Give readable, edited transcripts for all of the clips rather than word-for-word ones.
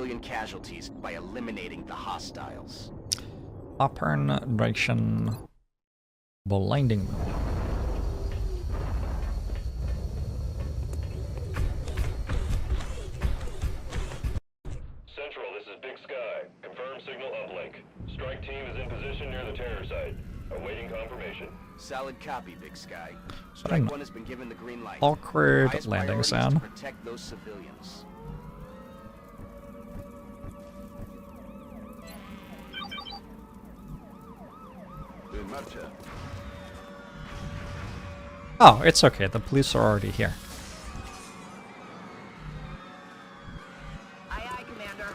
civilian casualties by eliminating the hostiles. Operation Blinding Mode. Central, this is Big Sky. Confirm signal uplink. Strike team is in position near the terror site. Awaiting confirmation. Solid copy, Big Sky. Strike one has been given the green light. Awkward Highest landing priority is sound. to protect those civilians. Oh, it's okay. The police are already here. Aye, aye, Commander.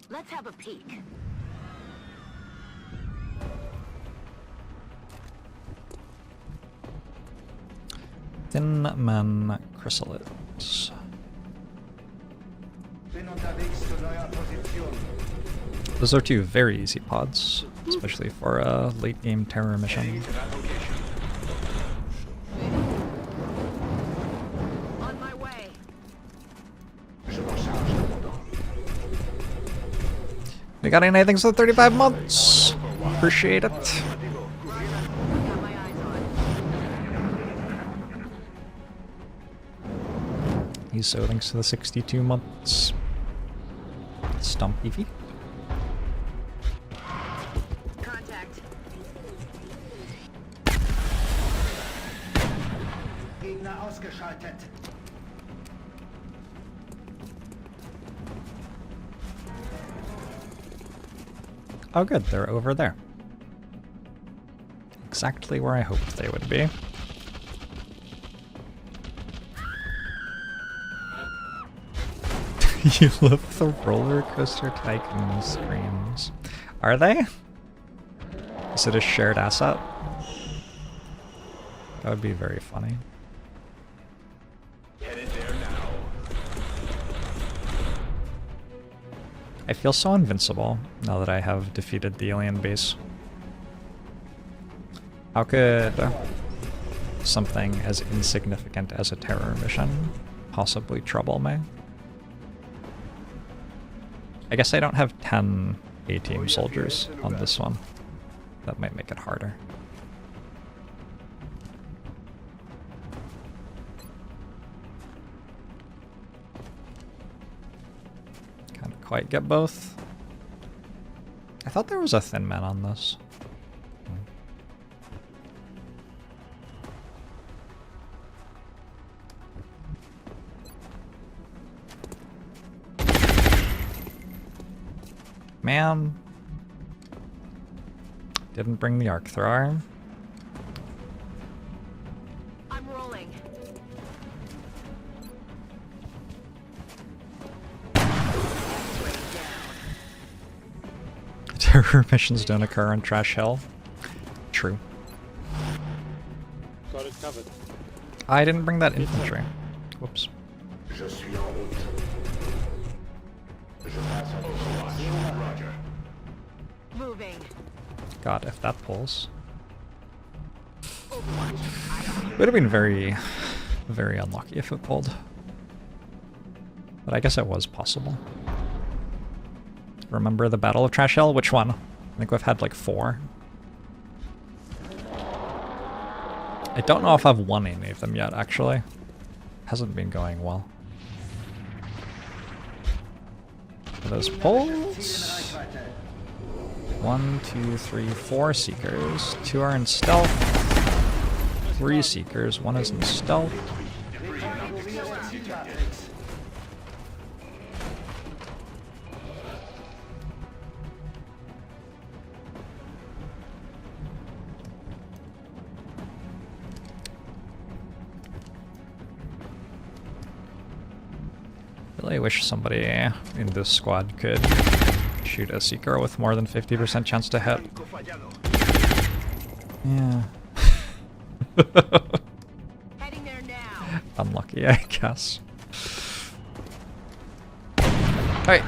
Let's have a peek. Thin Man Chrysalids. Those are two very easy pods, especially for a late game terror mission. On my way. You got anything for 35 months? Appreciate it. Got my eyes on. He's so thanks to the 62 months. Stump Evie. Contact. Gegner ausgeschaltet. Oh good, they're over there. Exactly where I hoped they would be. You love the roller coaster tycoon screams. Are they? Is it a shared asset? That would be very funny. Headed there now. I feel so invincible now that I have defeated the alien base. How could something as insignificant as a terror mission possibly trouble me? I guess I don't have 10 A-team soldiers on this one. That might make it harder. Can't quite get both. I thought there was a thin man on this. Man. Didn't bring the arc thrower. I'm rolling. Terror missions don't occur on Trash Hill. True. Got it covered. I didn't bring that infantry. Whoops. Je suis en route. Je passe en observation. Roger. Moving. God, if that pulls. Would have been very, very unlucky if it pulled. But I guess it was possible. Remember the Battle of Trash Hill? Which one? I think we've had like 4. I don't know if I've won any of them yet, actually. Hasn't been going well. Are those pulls? 1, 2, 3, 4 Seekers. 2 are in stealth. 3 Seekers. 1 is in stealth. Really wish somebody in this squad could shoot a Seeker with more than 50% chance to hit. Yeah. Heading there now. Unlucky, I guess. Alright.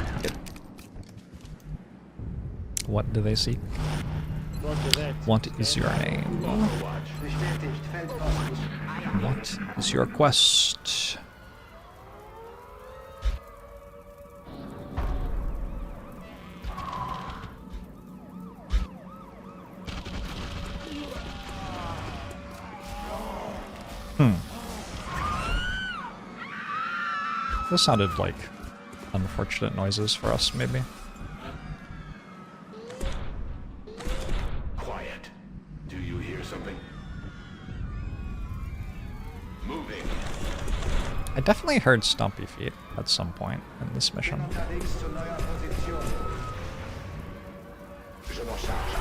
What do they seek? Roger that. What is your name? Bestätigt, Feldposten. What is your quest? This sounded like unfortunate noises for us, maybe. Quiet. Do you hear something? Moving. I definitely heard stompy feet at some point in this mission. Unterwegs zu neuer Position. Je m'en charge.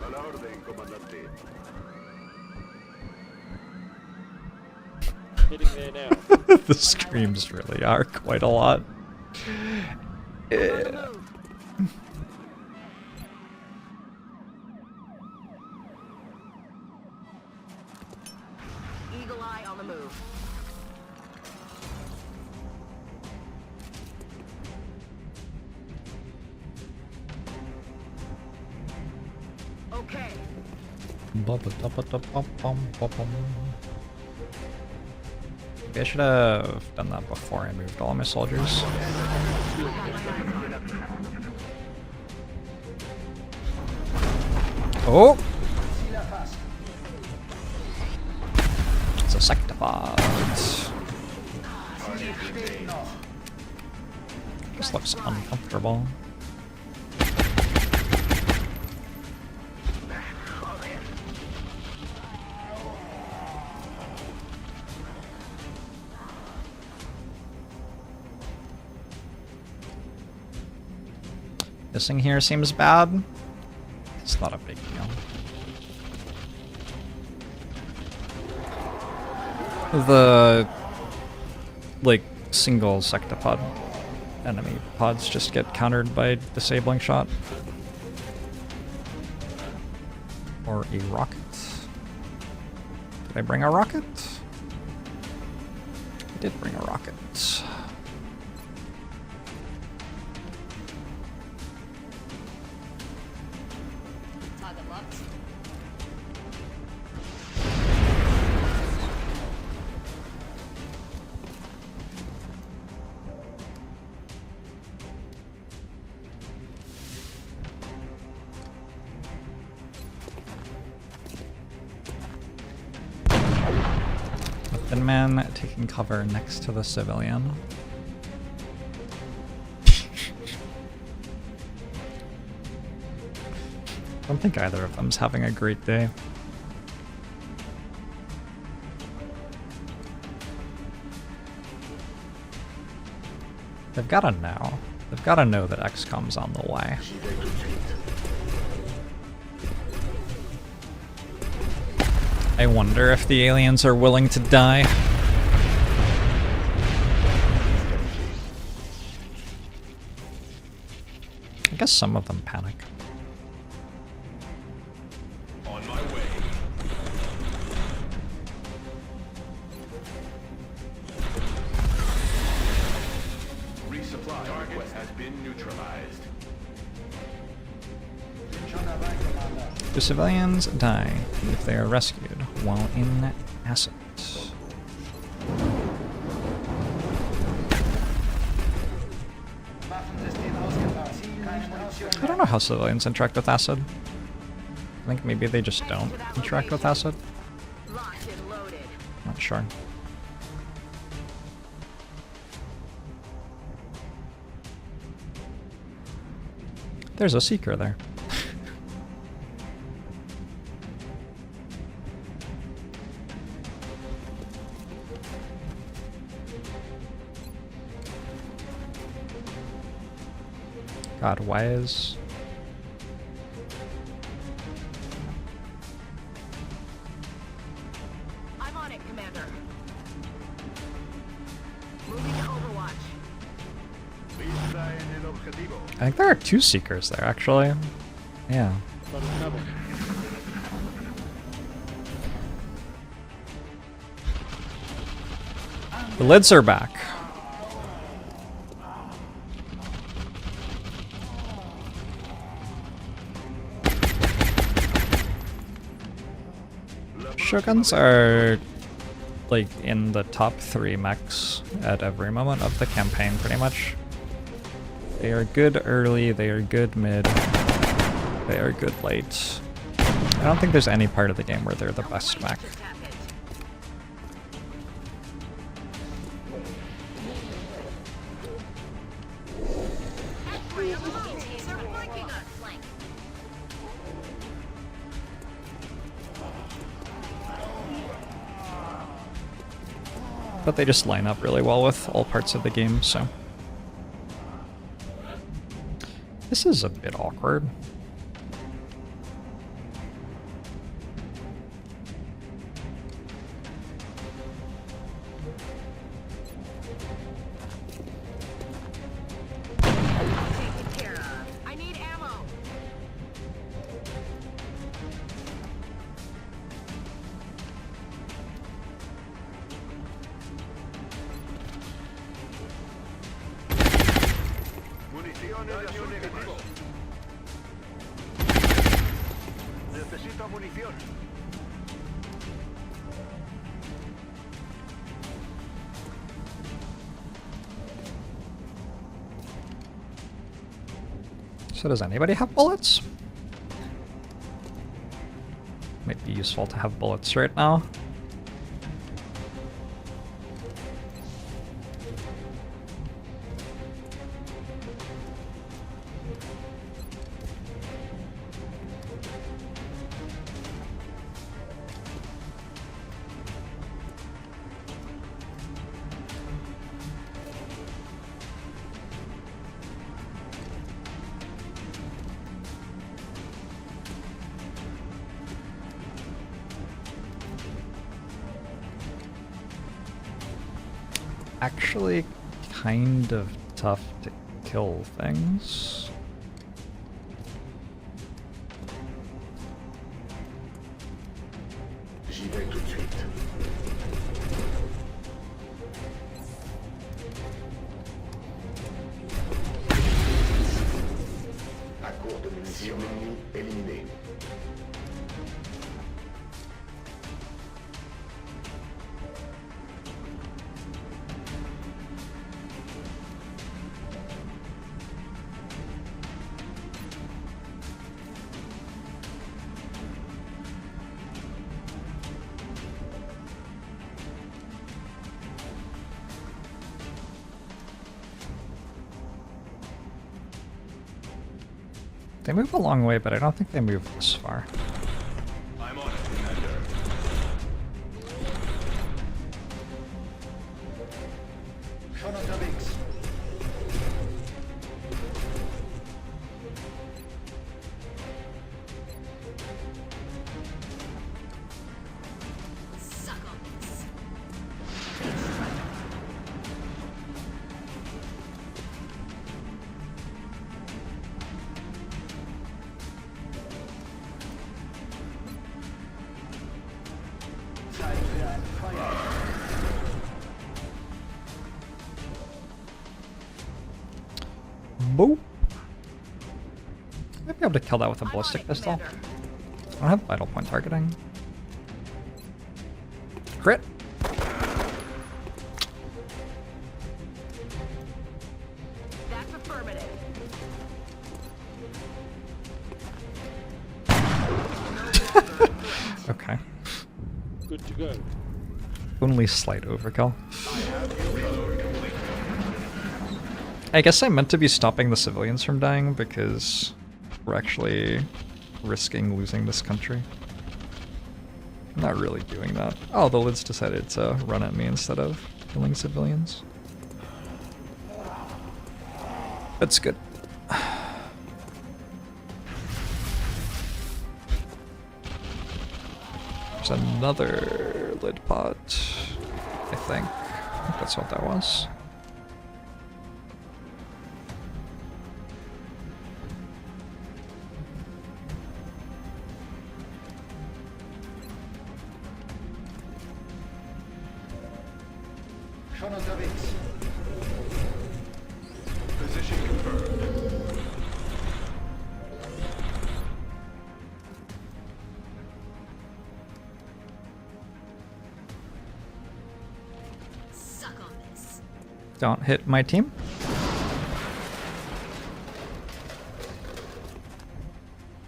A la orden, comandante. Hitting there now. The screams really are quite a lot. On the move. Eagle eye on the move. Okay. Maybe I should have done that before I moved all my soldiers. Oh! It's a sectopod. This looks uncomfortable. Missing here seems bad. It's not a big deal. The like single sectopod enemy pods just get countered by disabling shot. Or a rocket. Did I bring a rocket? I did bring a rocket. Target locked. Thin man taking cover next to the civilian. I don't think either of them's having a great day. They've gotta know. They've gotta know that XCOM's on the way. I wonder if the aliens are willing to die. I guess some of them panic. On my way. Resupply target has been neutralized. Do civilians die if they are rescued while in asset? I don't know how civilians interact with acid. I think maybe they just don't interact with acid. Locked and loaded. Not sure. There's a seeker there. God, why is... I'm on it, Commander. Moving to Overwatch. I think there are two seekers there, actually. Yeah. Lot of trouble. The lids are back. Shoguns are like in the top 3 mechs at every moment of the campaign, pretty much. They are good early, they are good mid, they are good late. I don't think there's any part of the game where they're the best mech. Just happened. X-ray on the low. They're flanking us. Flank. But they just line up really well with all parts of the game, so. This is a bit awkward. Taken care of. I need ammo. Munición en la zona negativo. Necesito munición. So does anybody have bullets? Might be useful to have bullets right now. Actually kind of tough to kill things. J'y vais tout de suite. À court de munitions ennemies éliminées. They move a long way, but I don't think they move this far. I'm on it, Commander. Schon unterwegs. Suck on this. Zeit für ein Feuer. Boop. Might be able to kill that with a I'm on ballistic it, pistol. Commander. I don't have vital point targeting. Crit. That's affirmative. Okay. Good to go. Only slight overkill. I guess I meant to be stopping the civilians from dying because we're actually risking losing this country. I'm not really doing that. Oh, the lids decided to run at me instead of killing civilians. That's good. There's another lid pot, I think. I think that's what that was. Schon unterwegs. Position confirmed. Don't hit my team.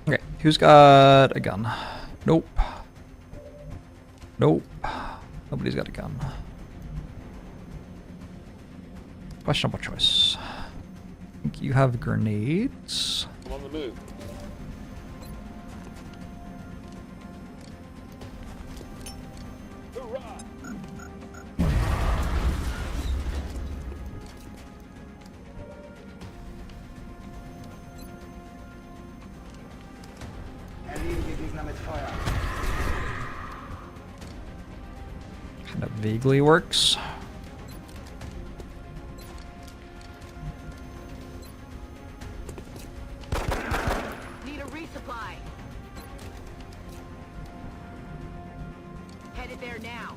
Okay, who's got a gun? Nope. Nope. Nobody's got a gun. Questionable choice. I think you have grenades. I'm on the move. Hoorah! Erledige Gegner mit Feuer. Kind of vaguely works. Need a resupply. Headed there now.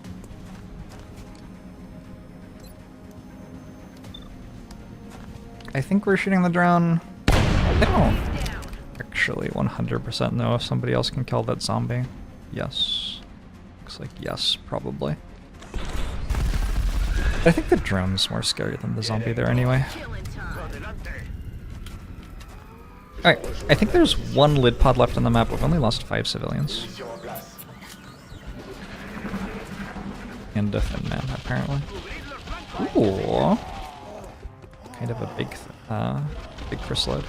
I think we're shooting the drone. I don't He's down. actually 100% know if somebody else can kill that zombie. Yes. Looks like yes, probably. I think the drone's more scary than the zombie there anyway. Killing time. Alright, I think there's one lid pod left on the map. We've only lost 5 civilians. Mission en place. And a thin man, apparently. Ooh. Kind of a big chrysalid.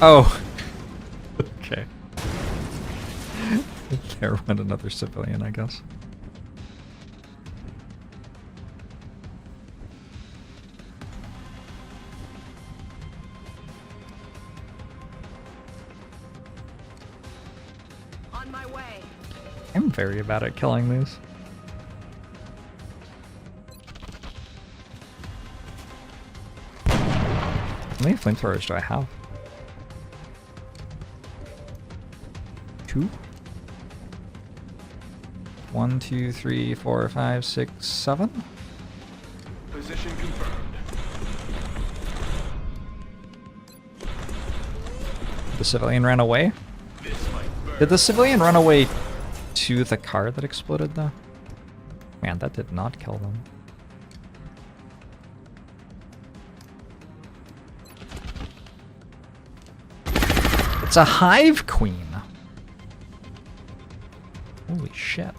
Oh. Okay. There went another civilian, I guess. On my way. I'm very bad at killing these. How many flamethrowers do I have? 2? 1, 2, 3, 4, 5, 6, 7? Position confirmed. The civilian ran away? This might burn. Did the civilian run away to the car that exploded though? Man, that did not kill them. It's a hive queen! Holy shit.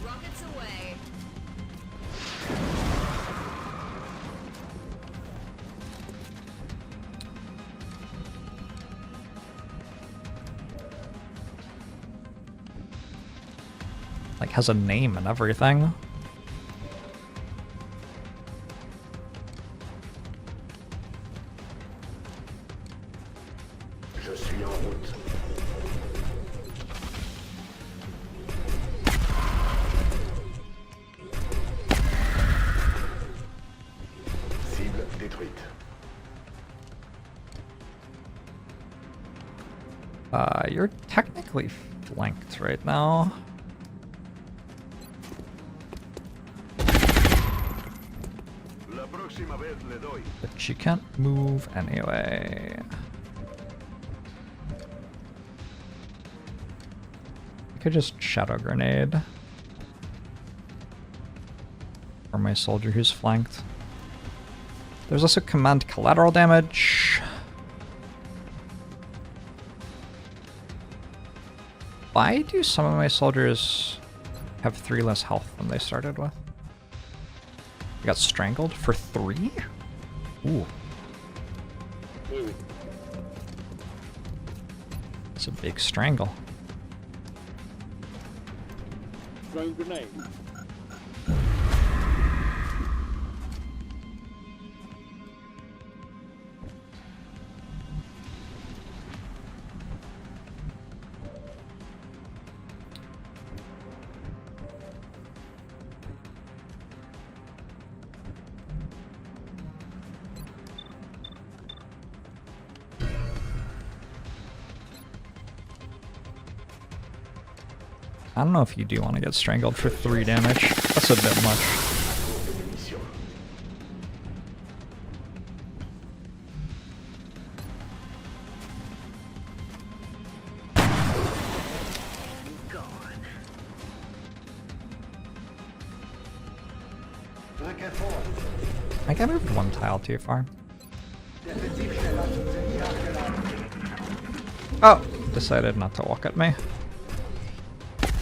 Rockets away. Like, has a name and everything. Je suis en route. Cible détruite. You're technically flanked right now. La próxima vez le doy. But you can't move anyway. I could just shadow grenade. Or my soldier who's flanked. There's also command collateral damage. Why do some of my soldiers have 3 less health than they started with? I got strangled for 3? Ooh, Moving. it's a big strangle. Throwing grenade. I don't know if you do want to get strangled for 3 damage. That's a bit much. I think I moved 1 tile too far. Oh! Decided not to walk at me.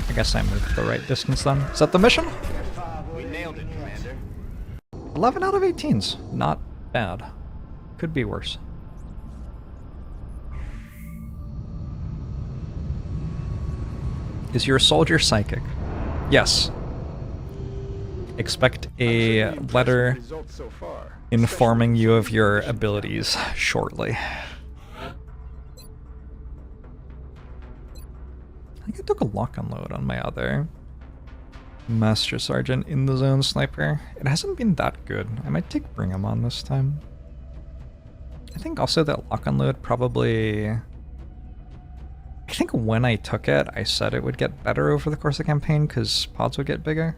I guess I moved the right distance then. Is that the mission? We nailed it, Commander. 11 out of 18's. Not bad. Could be worse. Is your soldier psychic? Yes. Expect a letter Results so far. informing you of your abilities shortly. I think I took a lock unload on my other Master Sergeant in the zone sniper. It hasn't been that good. I might take Brigham on this time. I think also that lock unload probably... I think when I took it, I said it would get better over the course of the campaign because pods would get bigger.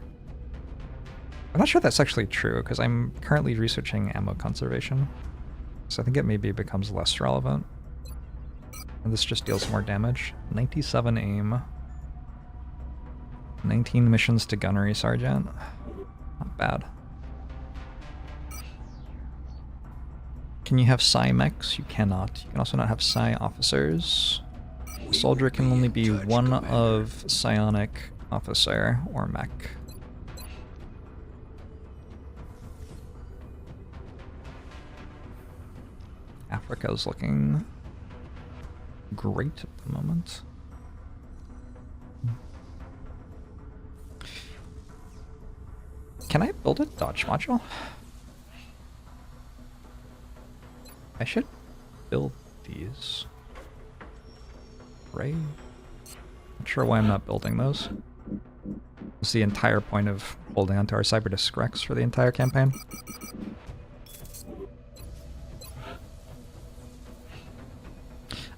I'm not sure that's actually true because I'm currently researching ammo conservation. So I think it maybe becomes less relevant. And this just deals more damage. 97 aim. 19 missions to gunnery sergeant. Not bad. Can you have psi mechs? You cannot. You can also not have psi officers. A soldier can only be one of psionic officer or mech. Africa's looking great at the moment. Can I build a dodge module? I should build these. Right? Not sure why I'm not building those. It's the entire point of holding onto our Cyberdisk Rex for the entire campaign.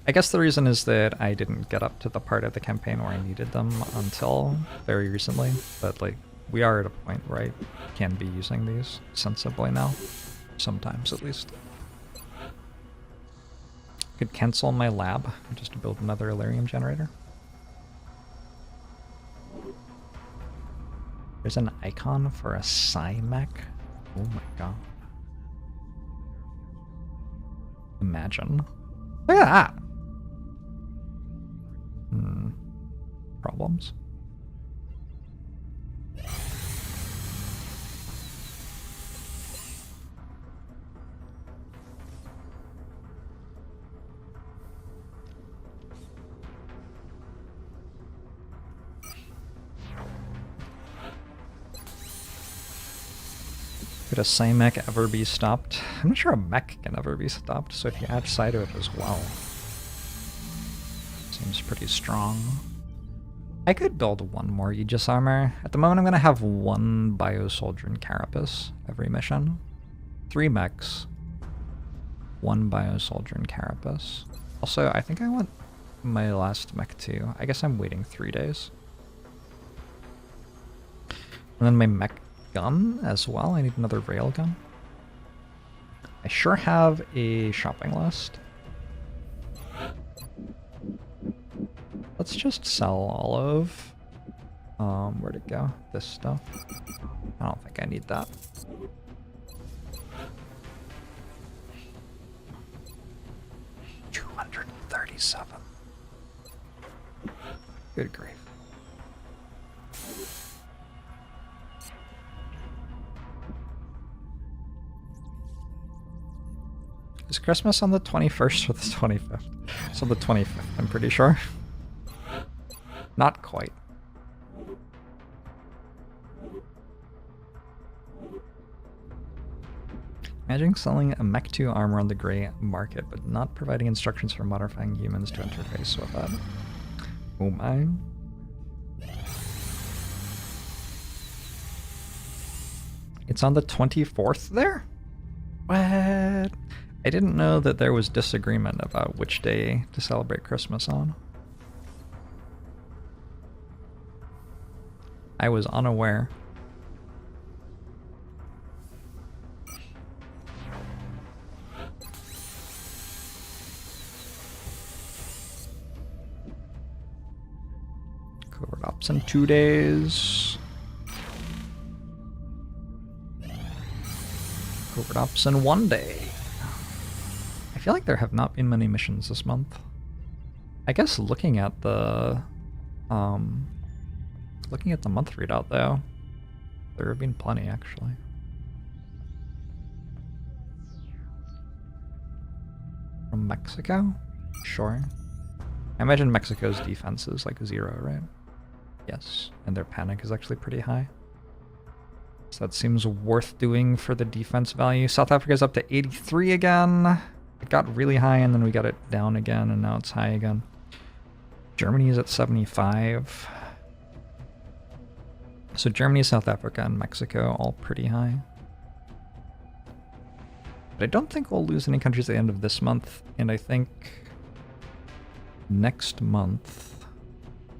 I guess the reason is that I didn't get up to the part of the campaign where I needed them until very recently, but like we are at a point where I can be using these sensibly now, sometimes at least. Could cancel my lab just to build another Illyrium generator. There's an icon for a psi mech. Oh my god. Imagine. Look at that! Problems. Could a psi mech ever be stopped? I'm not sure a mech can ever be stopped, so if you add psi to it as well. Seems pretty strong. I could build one more Aegis armor. At the moment I'm gonna have 1 Bio Soldier and Carapace every mission. 3 mechs. 1 Bio Soldier and Carapace. Also, I think I want my last mech too. I guess I'm waiting 3 days. And then my mech gun as well. I need another railgun. I sure have a shopping list. Let's just sell all of... where'd it go? This stuff. I don't think I need that. $237. Good grief. Is Christmas on the 21st or the 25th? It's on the 25th, I'm pretty sure. Not quite. Imagine selling a Mech 2 armor on the grey market, but not providing instructions for modifying humans to interface with it. Oh my. It's on the 24th there? What? I didn't know that there was disagreement about which day to celebrate Christmas on. I was unaware. Covert ops in 2 days. Covert ops in 1 day. I feel like there have not been many missions this month. I guess looking at the month readout though, there have been plenty actually. From Mexico? Sure. I imagine Mexico's defense is like 0, right? Yes, and their panic is actually pretty high. So that seems worth doing for the defense value. South Africa's up to 83 again. It got really high and then we got it down again and now it's high again. Germany is at 75. So Germany, South Africa, and Mexico all pretty high. But I don't think we'll lose any countries at the end of this month, and I think next month...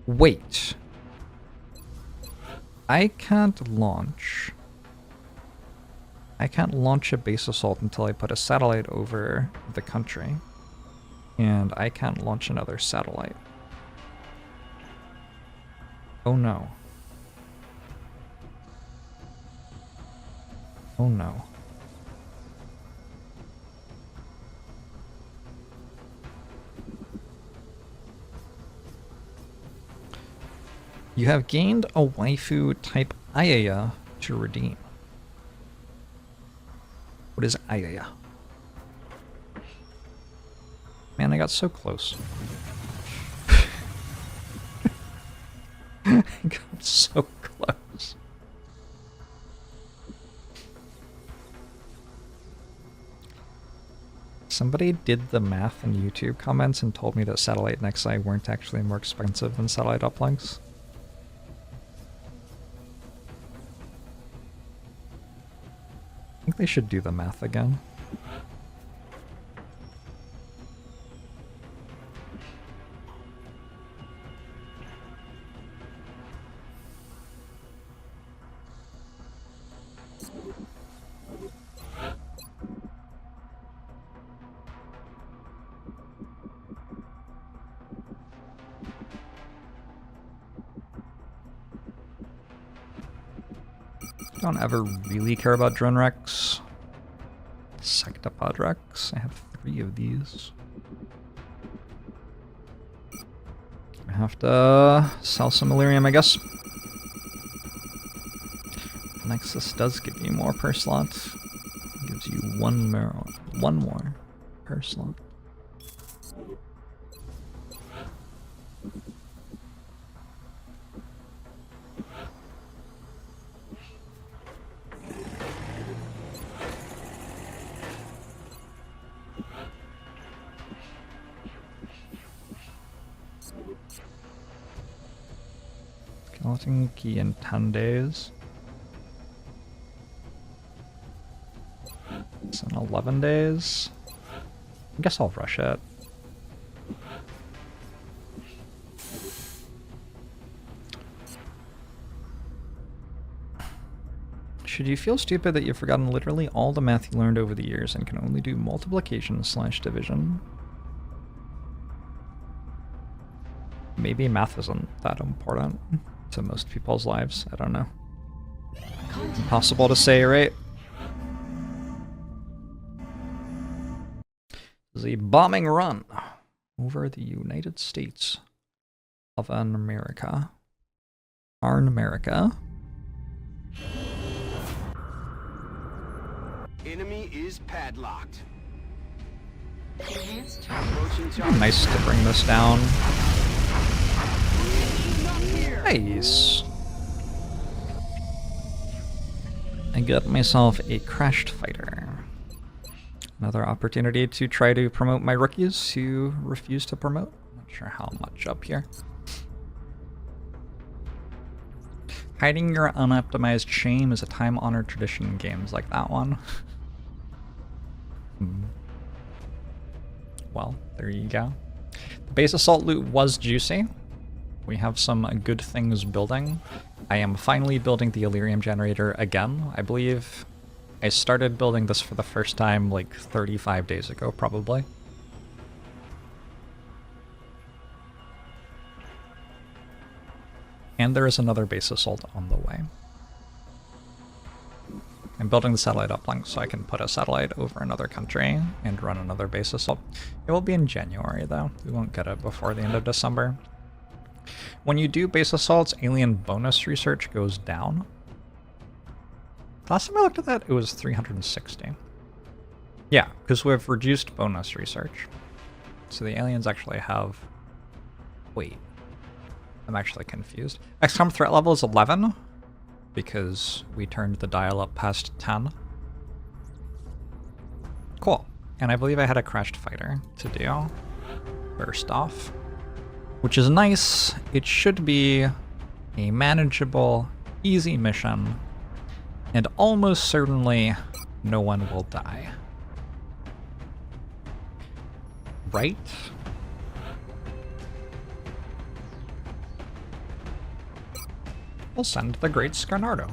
Wait. I can't launch a base assault until I put a satellite over the country. And I can't launch another satellite. Oh no. Oh no. You have gained a waifu type Ayaya to redeem. What is Ayaya? Man, I got so close. I got so close. Somebody did the math in YouTube comments and told me that satellite and XI weren't actually more expensive than satellite uplinks. I think they should do the math again. Don't ever really care about drone wrecks. Sectopod wrecks. I have 3 of these. I have to sell some Illyrium, I guess. Nexus does give you more per slot. It gives you one more per slot. Skeleton key in 10 days. It's in 11 days. I guess I'll rush it. Should you feel stupid that you've forgotten literally all the math you learned over the years and can only do multiplication/division? Maybe math isn't that important to most people's lives. I don't know. Impossible to say, right? This is a bombing run over the United States of America. America. Enemy is padlocked. Enhanced Nice to bring this down. Nice. I got myself a crashed fighter. Another opportunity to try to promote my rookies who refuse to promote. Not sure how much up here. Hiding your unoptimized shame is a time-honored tradition in games like that one. Well, there you go. The base assault loot was juicy. We have some good things building. I am finally building the Illyrium generator again. I believe I started building this for the first time like 35 days ago, probably. And there is another base assault on the way. I'm building the satellite uplink so I can put a satellite over another country and run another base assault. It will be in January though. We won't get it before the end of December. When you do base assaults, alien bonus research goes down. Last time I looked at that, it was 360. Yeah, because we've reduced bonus research. So the aliens actually have... Wait. I'm actually confused. XCOM threat level is 11, because we turned the dial up past 10. Cool. And I believe I had a crashed fighter to do, first off. Which is nice. It should be a manageable, easy mission, and almost certainly no one will die. Right? We'll send the Great Scarnardo.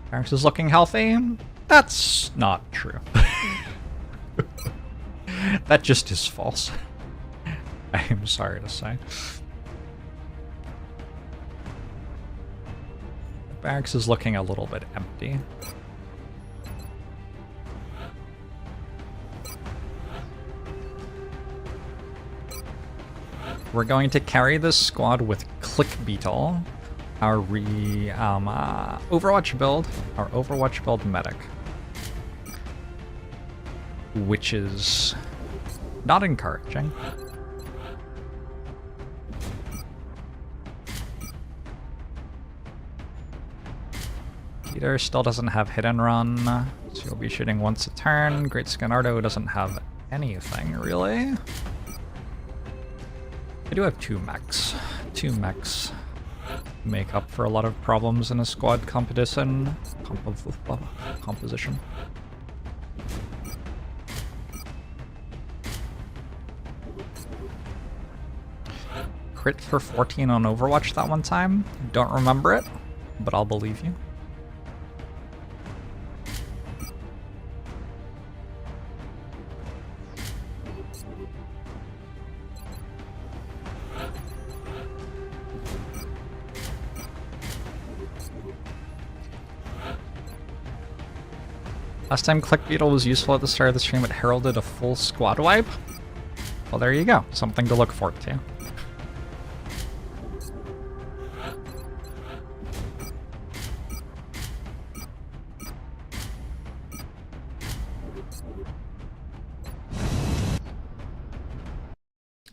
Barracks is looking healthy. That's not true. That just is false. I am sorry to say. The barracks is looking a little bit empty. We're going to carry this squad with Click Beetle, our Overwatch build medic, which is not encouraging. Peter still doesn't have hit and run, so he'll be shooting once a turn. Great Scanardo doesn't have anything, really. I do have two mechs. Two mechs make up for a lot of problems in a squad composition. Crit for 14 on Overwatch that one time. Don't remember it, but I'll believe you. Last time Click Beetle was useful at the start of the stream, it heralded a full squad wipe. Well, there you go. Something to look forward to.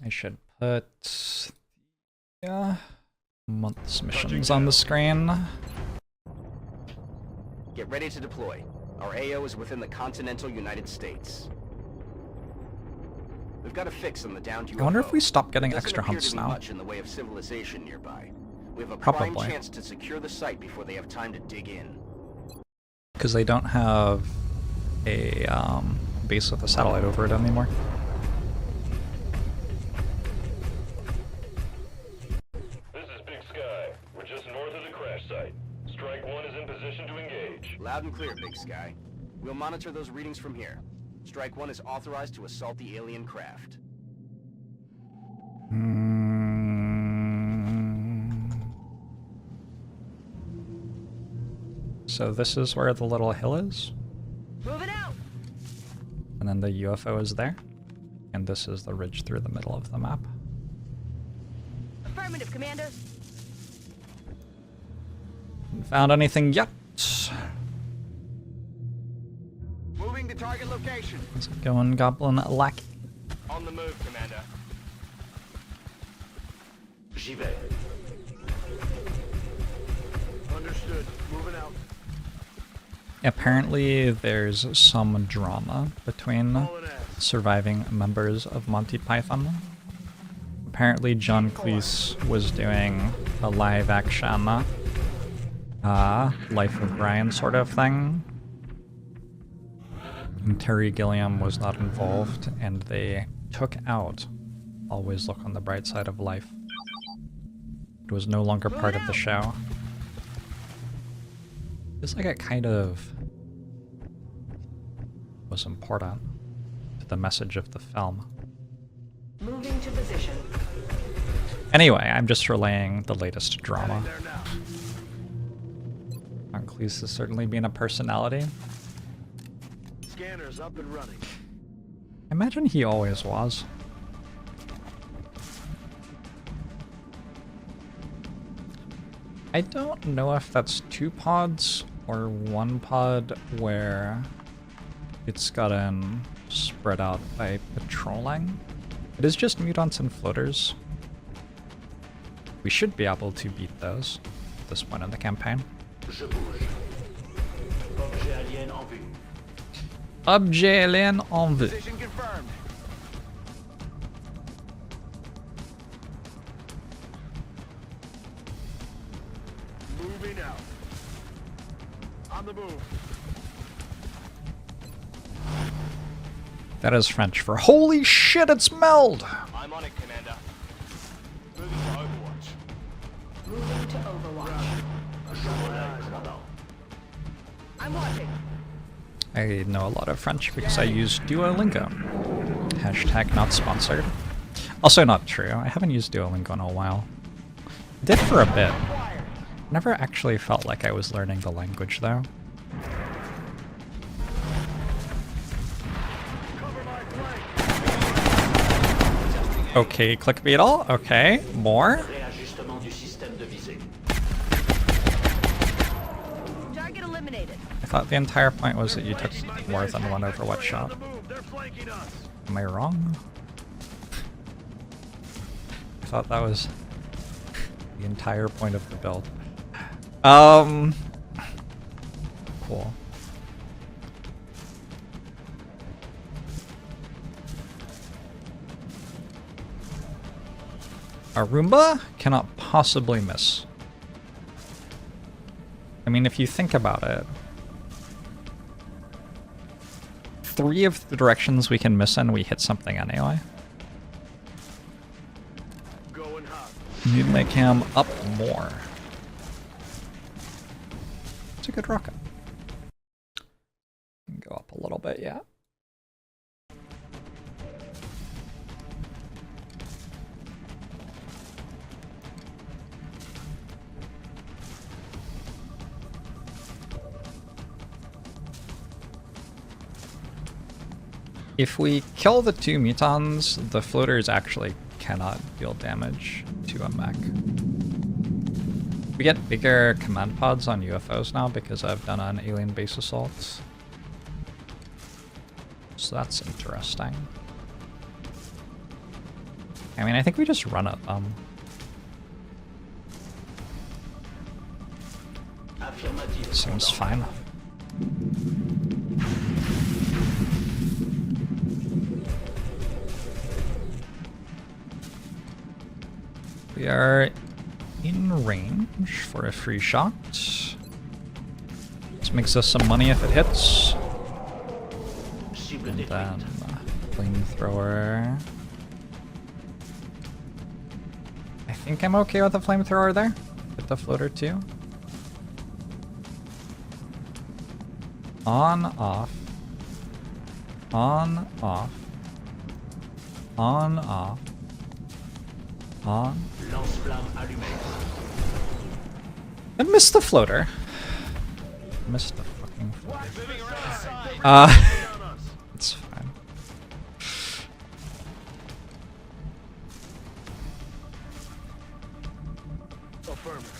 I should put month's missions on the screen. Get ready to deploy. Our AO is within the continental United States. We've got a fix on the downed UFO. I wonder if we stop getting There doesn't extra appear hunts to be now. much in the way of civilization nearby. We have a Probably. prime chance to secure the site before they have time to dig in. Because they don't have a base with a satellite over it anymore. This is Big Sky. We're just north of the crash site. Strike 1 is in position to engage. Loud and clear, Big Sky. We'll monitor those readings from here. Strike 1 is authorized to assault the alien craft. So this is where the little hill is, Moving out. and then the UFO is there, and this is the ridge through the middle of the map. Affirmative, Commander. Haven't found anything yet. Moving to target location. Let's go and Goblin Lackey. On the move, Commander. J'y vais. Understood. Moving out. Apparently there's some drama between Hauling ass. surviving members of Monty Python. Apparently John Cleese was doing a live action Life of Brian sort of thing. And Terry Gilliam was not involved, and they took out Always Look on the Bright Side of Life. It was no longer part of the show. It's like it kind of was important to the message of the film. Moving to position. Anyway, I'm just relaying the latest drama. There now. Von Cleese has certainly been a personality. Scanners up and running. I imagine he always was. I don't know if that's 2 pods or 1 pod where it's gotten spread out by patrolling. It is just mutants and floaters. We should be able to beat those at this point in the campaign. Je bouge. Objet alien en vue. Objet alien en vue. Position confirmed. Moving out. On the move. That is French for holy shit, it's Meld! I'm on it, Commander. Moving to Overwatch. Moving to Overwatch. I'm watching. I know a lot of French because I use Duolingo. Hashtag not sponsored. Also not true, I haven't used Duolingo in a while. I did for a bit. Never actually felt like I was learning the language though. Okay, click beetle. Okay, more. Réajustement du système de visée. Target eliminated. I thought the entire point was that you took more than one Overwatch shot. On the move. They're flanking us. Am I wrong? I thought that was the entire point of the build. Cool. A Roomba cannot possibly miss. I mean, if you think about it, 3 of the directions we can miss in, we hit something anyway. Going hot. Need my cam up more. It's a good rocket. Go up a little bit, yeah. If we kill the 2 mutons, the floaters actually cannot deal damage to a mech. We get bigger command pods on UFOs now because I've done an alien base assault. So that's interesting. I mean, I think we just run at them. Affirmative. Seems fine. We are in range for a free shot. This makes us some money if it hits. Cible And détruite. then flamethrower. I think I'm okay with the flamethrower there. With the floater too. On, off. On, off. On, off. On. Lance-flamme allumé. I missed the floater. Missed the fucking floater. It's fine. Affirmative.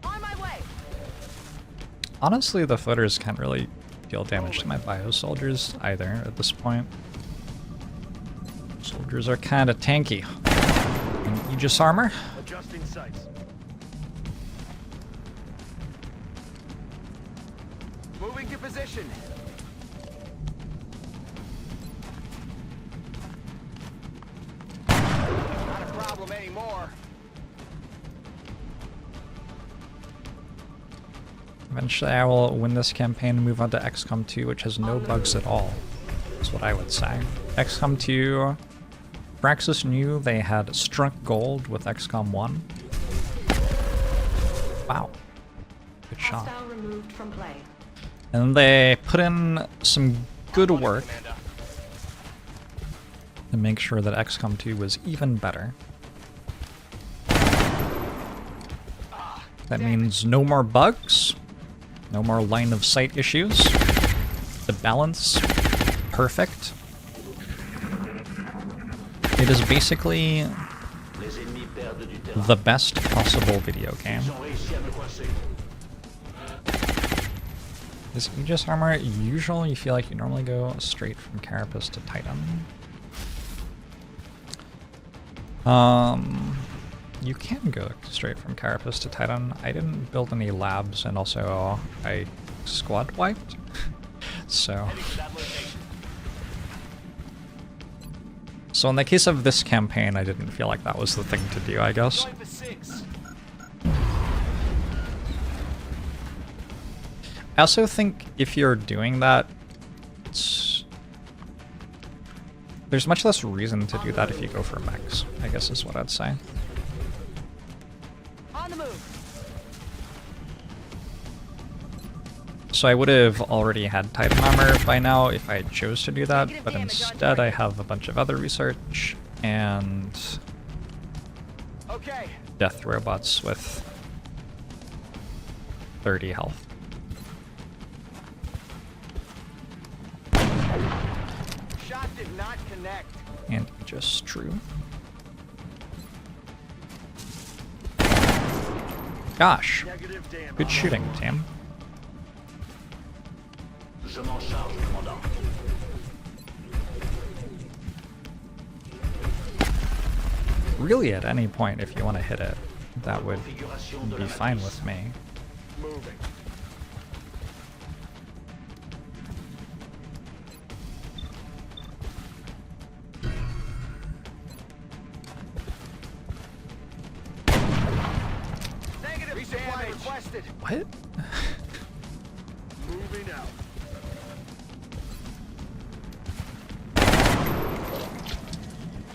On my way. Honestly, the floaters can't really deal damage to my bio soldiers either at this point. Soldiers are kind of tanky. And Aegis armor? Adjusting sights. Moving your position. Not a problem anymore. Eventually I will win this campaign and move on to XCOM 2, which has no bugs at all. That's what I would say. XCOM 2, Praxis knew they had struck gold with XCOM 1. Wow. Good shot. Hostile removed from play. And they put in some good work to make sure that XCOM 2 was even better. That means no more bugs, no more line of sight issues. The balance, perfect. It is basically the best possible video game. Is Aegis armor usual? You feel like you normally go straight from Carapace to Titan? You can go straight from Carapace to Titan. I didn't build any labs, and also I squad wiped. So in the case of this campaign, I didn't feel like that was the thing to do, I guess. I also think if you're doing that, there's much less reason to do that if you go for mechs, I guess is what I'd say. On the move. So I would have already had Titan armor by now if I chose to do that, but instead I have a bunch of other research and Okay. death robots with 30 health. Shot did not connect. And just true. Gosh, Negative damage. good shooting, team. Je m'en charge, commandant. Really, at any point, if you want to hit it, that would Configuration de be la fine matrice. with me. Moving. Negative resupply requested. What? Moving out.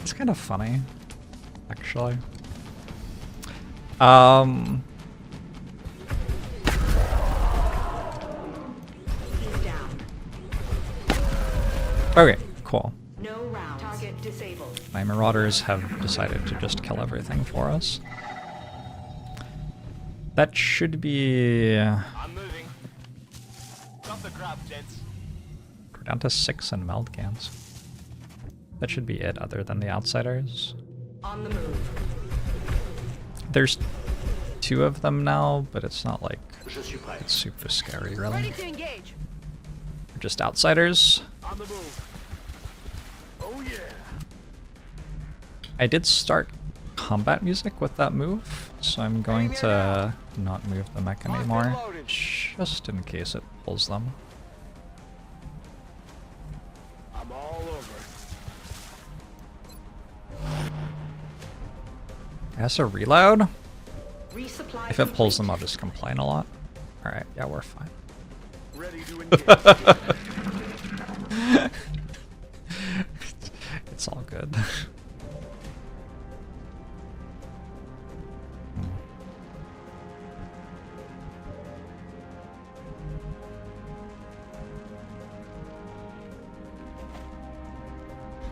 It's kind of funny, actually. Is down. Okay, cool. No rounds. Target disabled. My Marauders have decided to just kill everything for us. That should be... I'm moving. Stop the crap, gents. We're down to 6 in meld cans. That should be it, other than the Outsiders. On the move. There's 2 of them now, but it's not like Je suis prêt. it's super scary, Ready really. to engage. We're just Outsiders. On the move. Oh yeah. I did start combat music with that move, so I'm going to not move the mech anymore, just in case it pulls them. I'm all over. It has to reload. Resupply If it pulls complete. them, I'll just complain a lot. Alright, yeah, we're fine. Ready to engage. It's all good.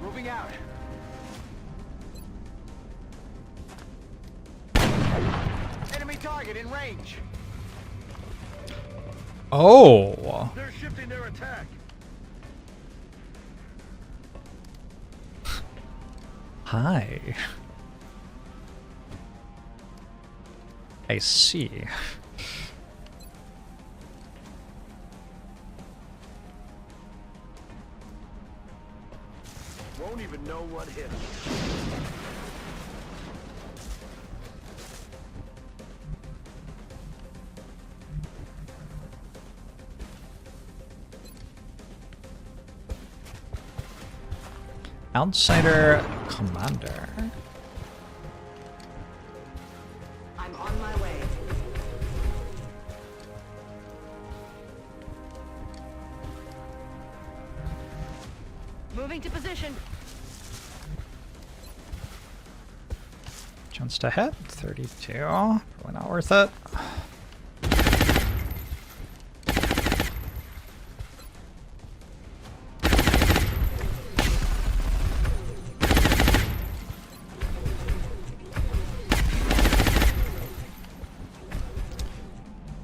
Moving out. Enemy target in range. Oh! They're shifting their attack. Hi. I see. Won't even know what hit. Outsider Commander. I'm on my way. Moving to position. Chance to hit, 32. Probably not worth it.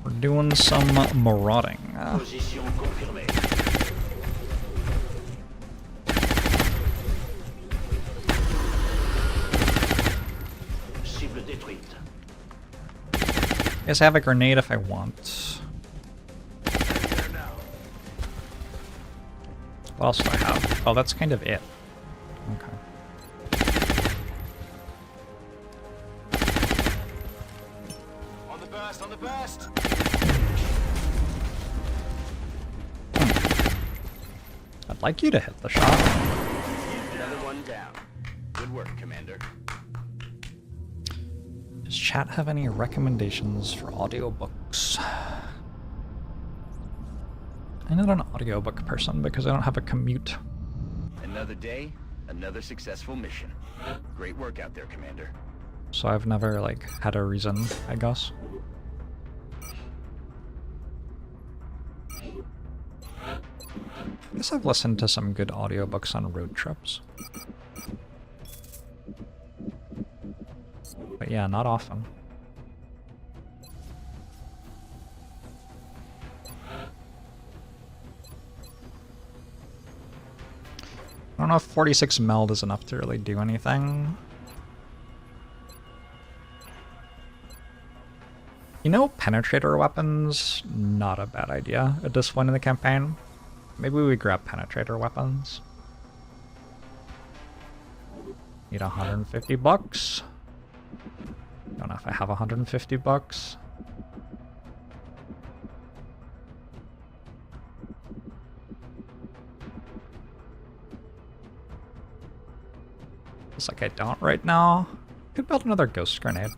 We're doing some marauding. Position confirmée. Cible détruite. I guess I have a grenade if I want. There now. What else do I have? Oh, that's kind of it. Okay. On the burst, on the burst. I'd like you to hit the shot. Another one down. Good work, Commander. Does chat have any recommendations for audiobooks? I'm not an audiobook person because I don't have a commute. Another day, another successful mission. Great work out there, Commander. So I've never, like, had a reason, I guess. I guess I've listened to some good audiobooks on road trips. But yeah, not often. I don't know if 46 meld is enough to really do anything. You know, penetrator weapons, not a bad idea at this point in the campaign. Maybe we grab penetrator weapons. Need 150 bucks. Don't know if I have 150 bucks. Looks like I don't right now. Could build another ghost grenade.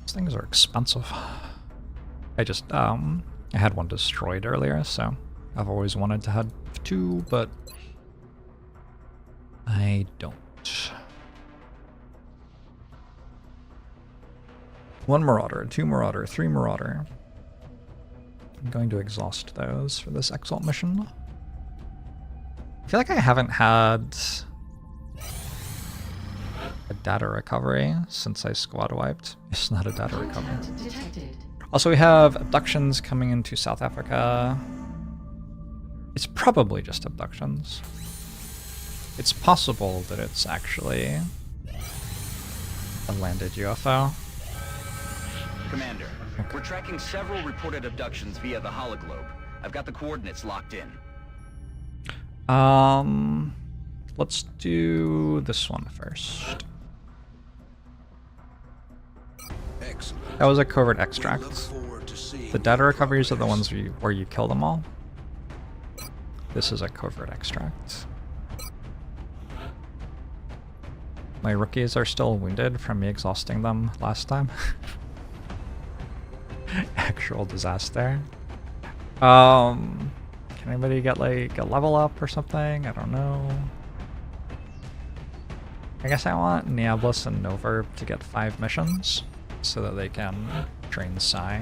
These things are expensive. I just, I had one destroyed earlier, so I've always wanted to have two, but I don't. One Marauder, two Marauder, three Marauder. I'm going to exhaust those for this Exalt mission. I feel like I haven't had a data recovery since I squad wiped. It's not a data recovery. Also, we have abductions coming into South Africa. It's probably just abductions. It's possible that it's actually a landed UFO. Commander, we're tracking several reported abductions via the hologlobe. I've got the coordinates locked in. Let's do this one first. Excellent. That was a covert We look extract. forward to seeing The data recoveries are the ones where you kill them all. This is a covert extract. My rookies are still wounded from me exhausting them last time. Actual disaster. Can anybody get like a level up or something? I don't know. I guess I want Niablis and Noverb to get 5 missions so that they can train Psy.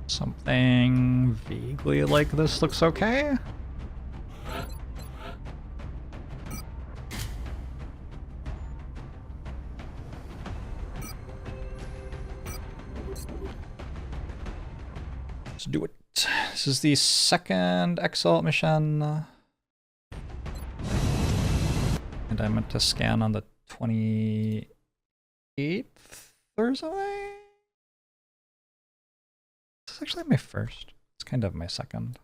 Something vaguely like this looks okay. This is the second Exalt mission. And I meant to scan on the 28th or something? This is actually my first. It's kind of my second.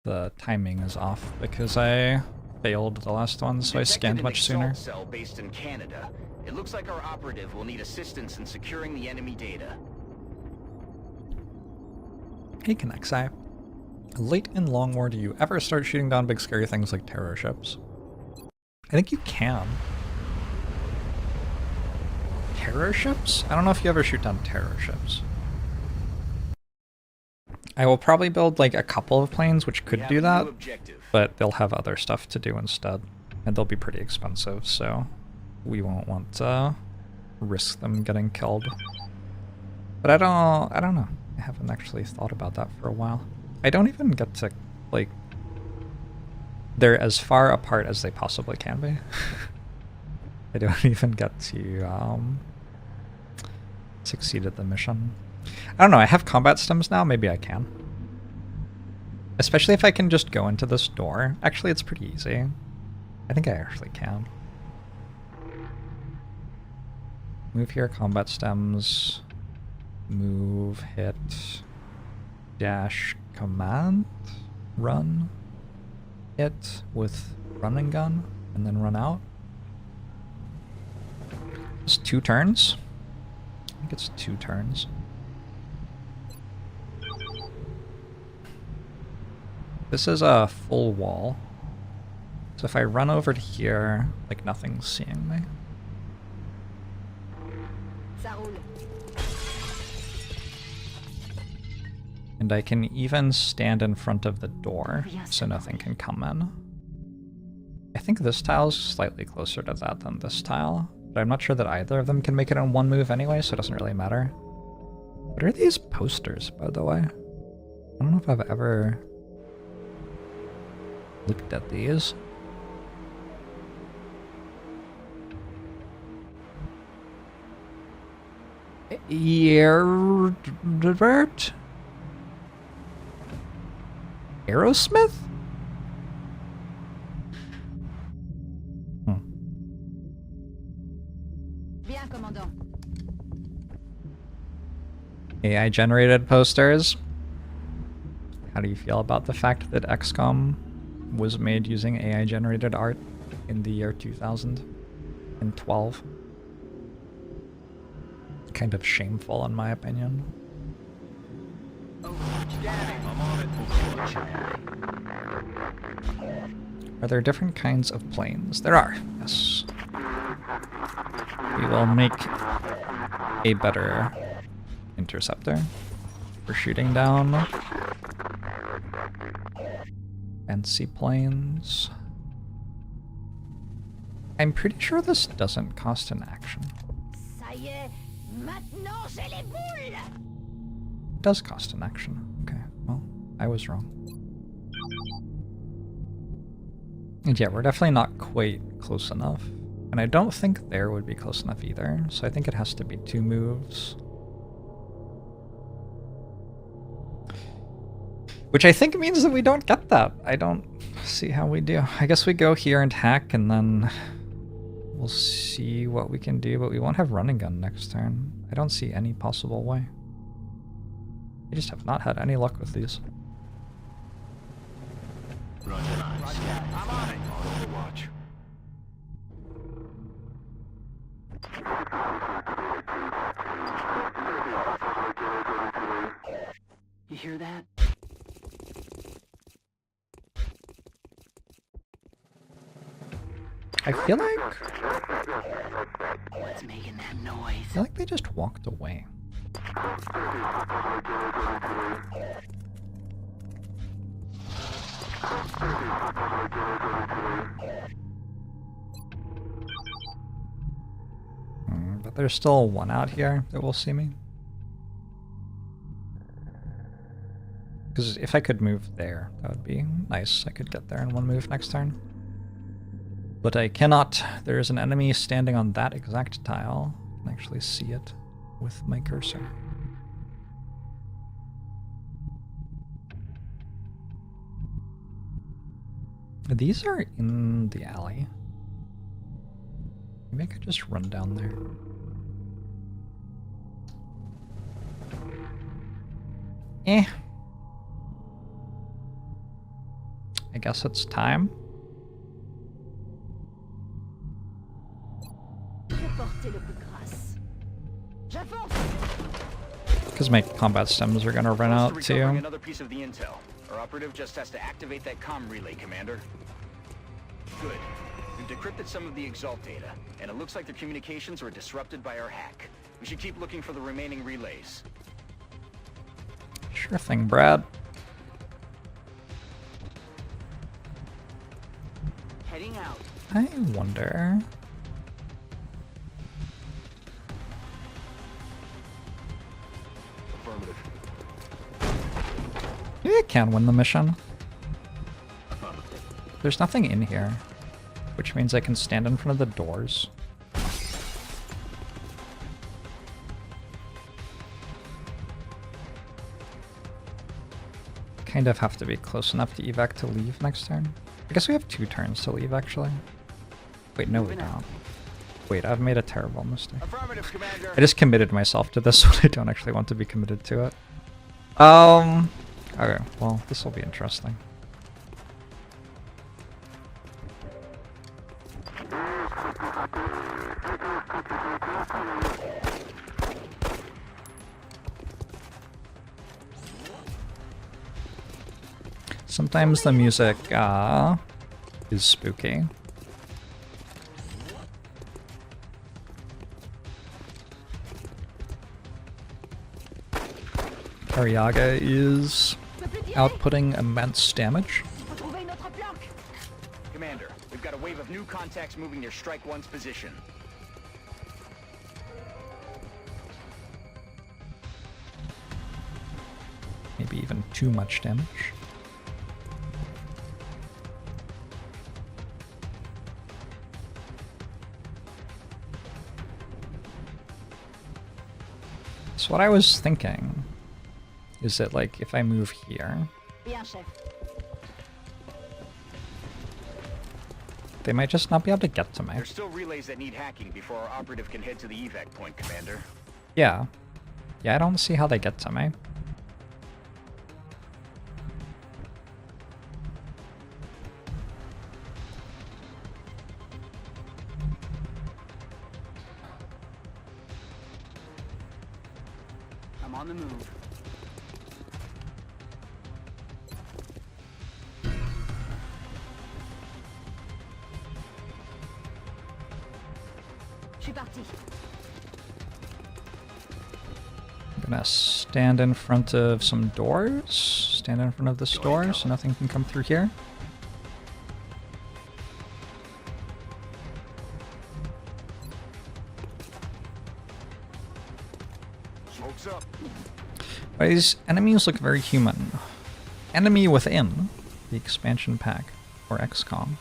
The timing is off because I failed the last one, so I scanned much sooner. Cell based in Canada. It looks like our operative will need assistance in securing the enemy data. Hey, Connexi. Late in Long War, do you ever start shooting down big scary things like terror ships? I think you can. Terror ships? I don't know if you ever shoot down terror ships. I will probably build like a couple of planes which could do that, but they'll have other stuff to do instead, and they'll be pretty expensive, so we won't want to risk them getting killed. But I don't know. I haven't actually thought about that for a while. I don't even get to, like, they're as far apart as they possibly can be. I don't even get to succeed at the mission. I don't know, I have combat stems now, maybe I can. Especially if I can just go into this door. Actually, it's pretty easy. I think I actually can. Move here, combat stems. Move, hit, dash, command, run, hit with running gun, and then run out. It's 2 turns. I think it's 2 turns. This is a full wall. So if I run over to here, like nothing's seeing me. And I can even stand in front of the door, so nothing can come in. I think this tile's slightly closer to that than this tile, but I'm not sure that either of them can make it in one move anyway, so it doesn't really matter. What are these posters, by the way? I don't know if I've ever looked at these. Yerbert? Aerosmith? Bien, commandant. AI generated posters. How do you feel about the fact that XCOM was made using AI generated art in the year 2012? Kind of shameful in my opinion. Are there different kinds of planes? There are, yes. We will make a better interceptor for shooting down fancy planes. I'm pretty sure this doesn't cost an action. It does cost an action. Okay, well, I was wrong. And yeah, we're definitely not quite close enough. And I don't think there would be close enough either, so I think it has to be 2 moves. Which I think means that we don't get that. I don't see how we do. I guess we go here and hack, and then we'll see what we can do, but we won't have running gun next turn. I don't see any possible way. I just have not had any luck with these. Roger. I'm on it. Overwatch. You hear that? I feel like... What's making that noise? I feel like they just walked away. But there's still one out here that will see me. Because if I could move there, that would be nice. I could get there in 1 move next turn. But I cannot. There is an enemy standing on that exact tile. I can actually see it with my cursor. These are in the alley. Maybe I could just run down there. Eh. I guess it's time. Because my combat stems are gonna run out too. Another piece of the intel. Our operative just has to activate that comm relay, Commander. Good. We've decrypted some of the Exalt data, and it looks like their communications were disrupted by our hack. We should keep looking for the remaining relays. Sure thing, Brad. Heading out. I wonder. Affirmative. Maybe I can win the mission. There's nothing in here, which means I can stand in front of the doors. Kind of have to be close enough to evac to leave next turn. I guess we have 2 turns to leave, actually. Wait, no, we don't. Wait, I've made a terrible mistake. Affirmative, Commander. I just committed myself to this when I don't actually want to be committed to it. Okay, well, this will be interesting. Sometimes the music is spooky. Ariaga is outputting immense damage. Commander, we've got a wave of new contacts moving near Strike 1's position. Maybe even too much damage. So what I was thinking is that, like, if I move here, they might just not be able to get to me. There's still relays that need hacking before our operative can head to the evac point, Commander. Yeah. Yeah, I don't see how they get to me. I'm on the move. I'm gonna stand in front of some doors. Stand in front of this door so nothing can come through here. Smoke's up. These enemies look very human. Enemy Within, the expansion pack, or XCOM.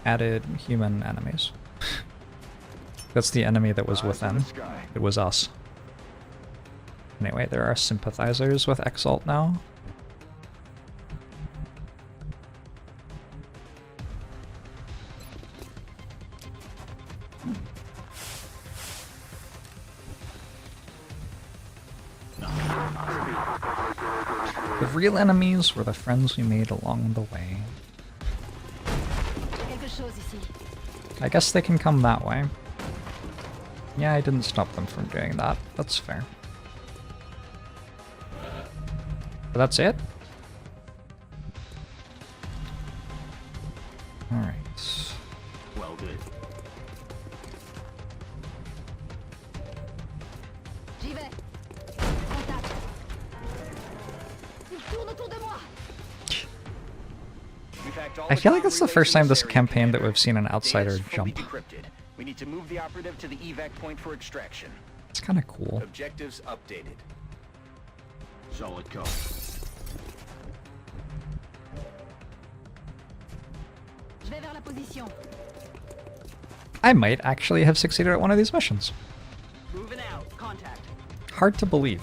Added human enemies. That's the enemy that was within. It was us. Anyway, there are sympathizers with Exalt now. The real enemies were the friends we made along the way. I guess they can come that way. Yeah, I didn't stop them from doing that. That's fair. But that's it? Alright. Well, good. J'y vais. Contact. Il tourne autour de moi. I feel like it's the first time this campaign that we've seen an outsider jump. We need to move the operative to the evac point for extraction. It's kind of cool. Objectives updated. Solid call. Je vais vers la position. I might actually have succeeded at one of these missions. Moving out. Contact. Hard to believe.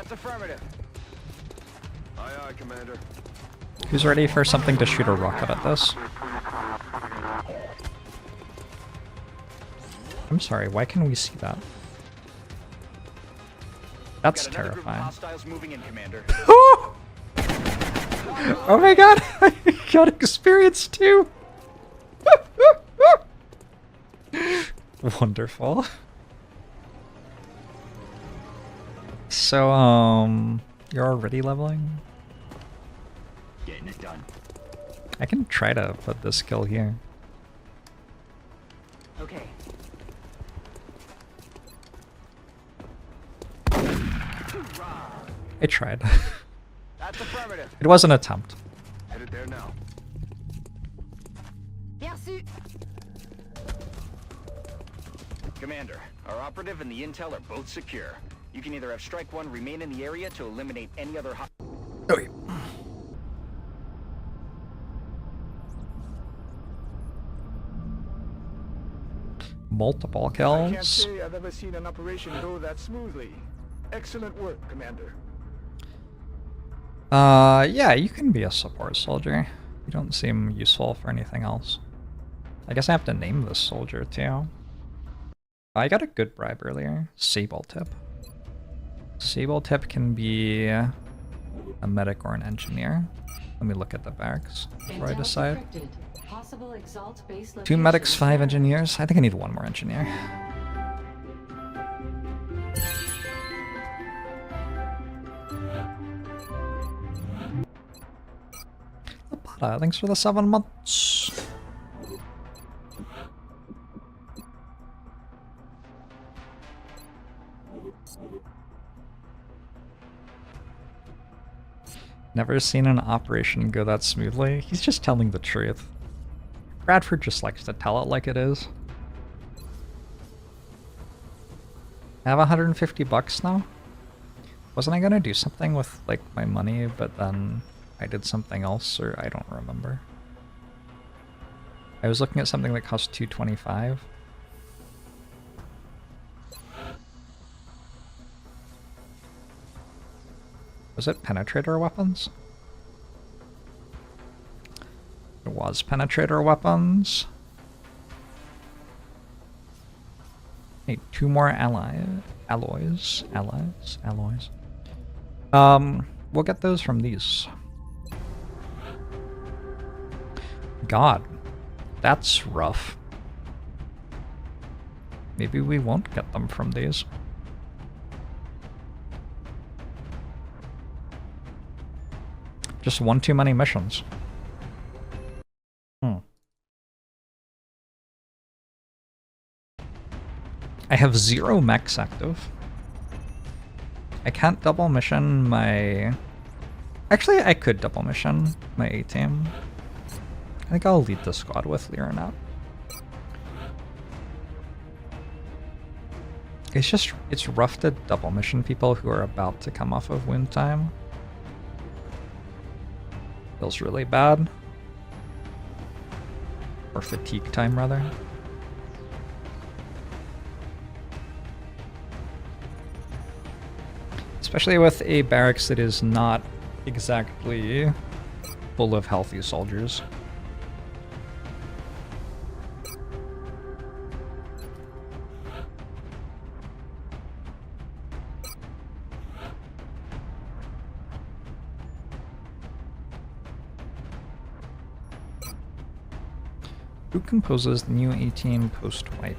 That's affirmative. Aye, aye, Commander. Who's ready for something to shoot a rocket at this? I'm sorry, why can we see that? That's Got another group of terrifying. hostiles moving in, Commander. Oh my god, I got experience too! Wonderful. So, you're already leveling? Getting it done. I can try to put this skill here. Okay. I tried. That's affirmative. It was an attempt. Headed there now. Perçu. Commander, our operative and the intel are both secure. You can either have Strike 1 remain in the area to eliminate any other Okay. Multiple I can't kills. say I've ever seen an operation go that smoothly. Excellent work, Commander. Yeah, you can be a support soldier. You don't seem useful for anything else. I guess I have to name this soldier too. I got a good bribe earlier. Sable Tip. Sable Tip can be a medic or an engineer. Let me look at the barracks before I decide. Possible Exalt base 2 medics, locations 5 marked. engineers. I think I need 1 more engineer. Lapata, thanks for the 7 months. Never seen an operation go that smoothly. He's just telling the truth. Bradford just likes to tell it like it is. I have 150 bucks now. Wasn't I gonna do something with like my money, but then I did something else, or I don't remember. I was looking at something that cost 225. Was it penetrator weapons? It was penetrator weapons. Hey, 2 more alloys. We'll get those from these. God, that's rough. Maybe we won't get them from these. Just 1 too many missions. I have 0 mechs active. I can't double mission my... Actually, I could double mission my A-team. I think I'll lead the squad with Lyranat. It's rough to double mission people who are about to come off of wound time. Feels really bad. Or fatigue time, rather. Especially with a barracks that is not exactly full of healthy soldiers. Who composes the new A-team post-wipe?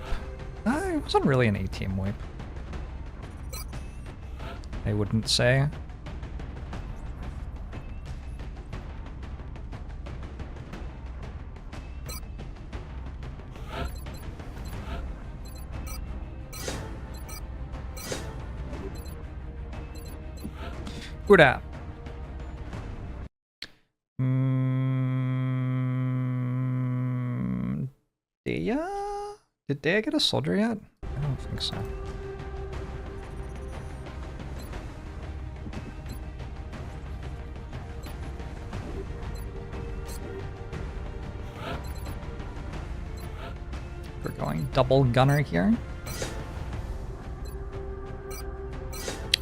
It wasn't really an A-team wipe. I wouldn't say. Who dat? Dea? Did Dea get a soldier yet? I don't think so. We're going double gunner here.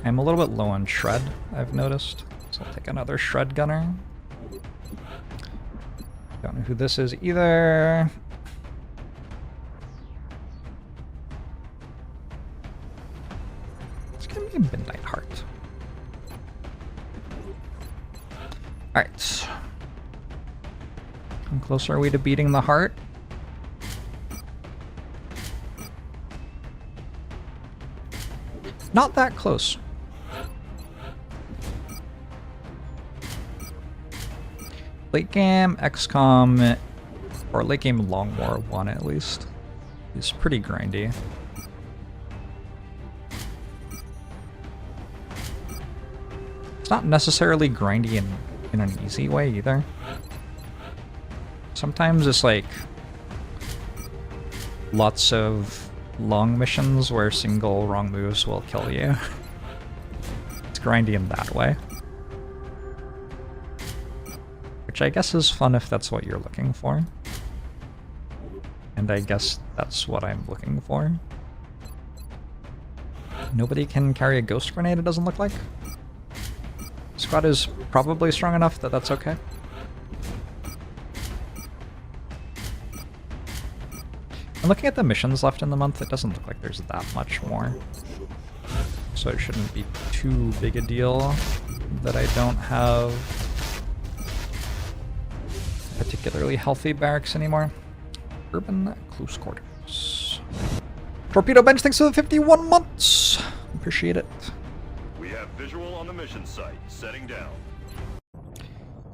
I'm a little bit low on shred, I've noticed. So I'll take another shred gunner. Don't know who this is either. It's gonna be a Midnight Heart. Alright. How close are we to beating the heart? Not that close. Late game XCOM, or late game Long War 1 at least, is pretty grindy. It's not necessarily grindy in an easy way either. Sometimes it's like lots of long missions where single wrong moves will kill you. It's grindy in that way. Which I guess is fun if that's what you're looking for. And I guess that's what I'm looking for. Nobody can carry a ghost grenade, it doesn't look like. Squad is probably strong enough that that's okay. And looking at the missions left in the month, it doesn't look like there's that much more. So it shouldn't be too big a deal that I don't have particularly healthy barracks anymore. Urban close quarters. Torpedo Bench, thanks for the 51 months. Appreciate it. We have visual on the mission site. Setting down.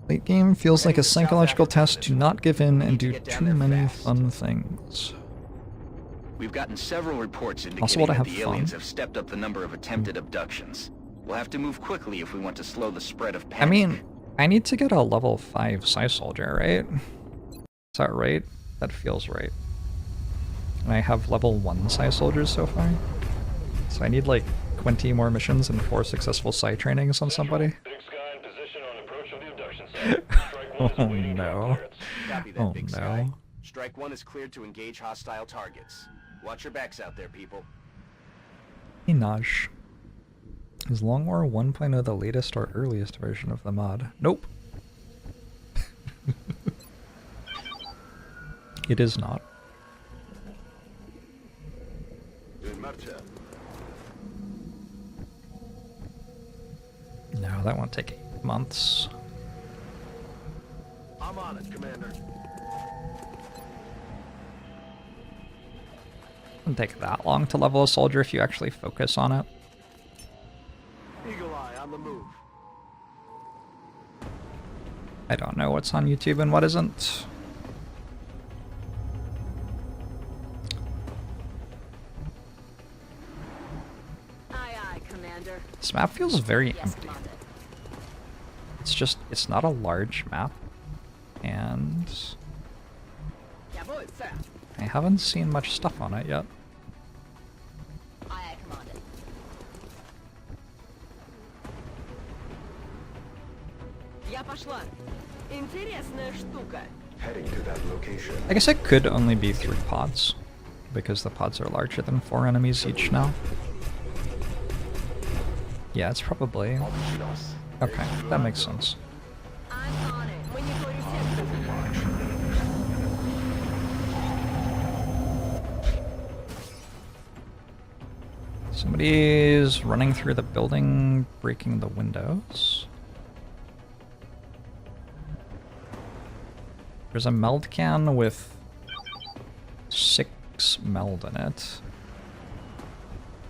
Late game feels like a psychological test to not give in and do too many fun things. We've gotten several reports Possible indicating to that have the aliens fun. have stepped up the number of attempted abductions. We'll have to move quickly if we want to slow the spread of panic. I mean, I need to get a level 5 Psy Soldier, right? Is that right? That feels right. And I have level 1 Psy Soldiers so far. So I need like 20 more missions and 4 successful Psy trainings on somebody. Big Sky in position on approach of the abduction site. Strike one is Oh awaiting no. clearance. Copy that, Oh Big Sky. no. Strike 1 is cleared to engage hostile targets. Watch your backs out there, people. Hey Naj. Is Long War 1.0 the latest or earliest version of the mod? Nope. It is not. No, that won't take 8 months. I'm on it, Commander. Doesn't take that long to level a soldier if you actually focus on it. Eagle Eye on the move. I don't know what's on YouTube and what isn't. Aye, aye, Commander. This map feels very Yes, empty. Commander. It's just, it's not a large map. And Jawohl, sir. I haven't seen much stuff on it yet. Aye, aye, Commander. Я пошла. Интересная штука. Heading to that location. I guess it could only be 3 pods, because the pods are larger than 4 enemies each now. Yeah, it's probably... Okay, that makes sense. I'm on it. Мониторю сектор. Somebody's running through the building, breaking the windows. There's a meld can with 6 meld in it.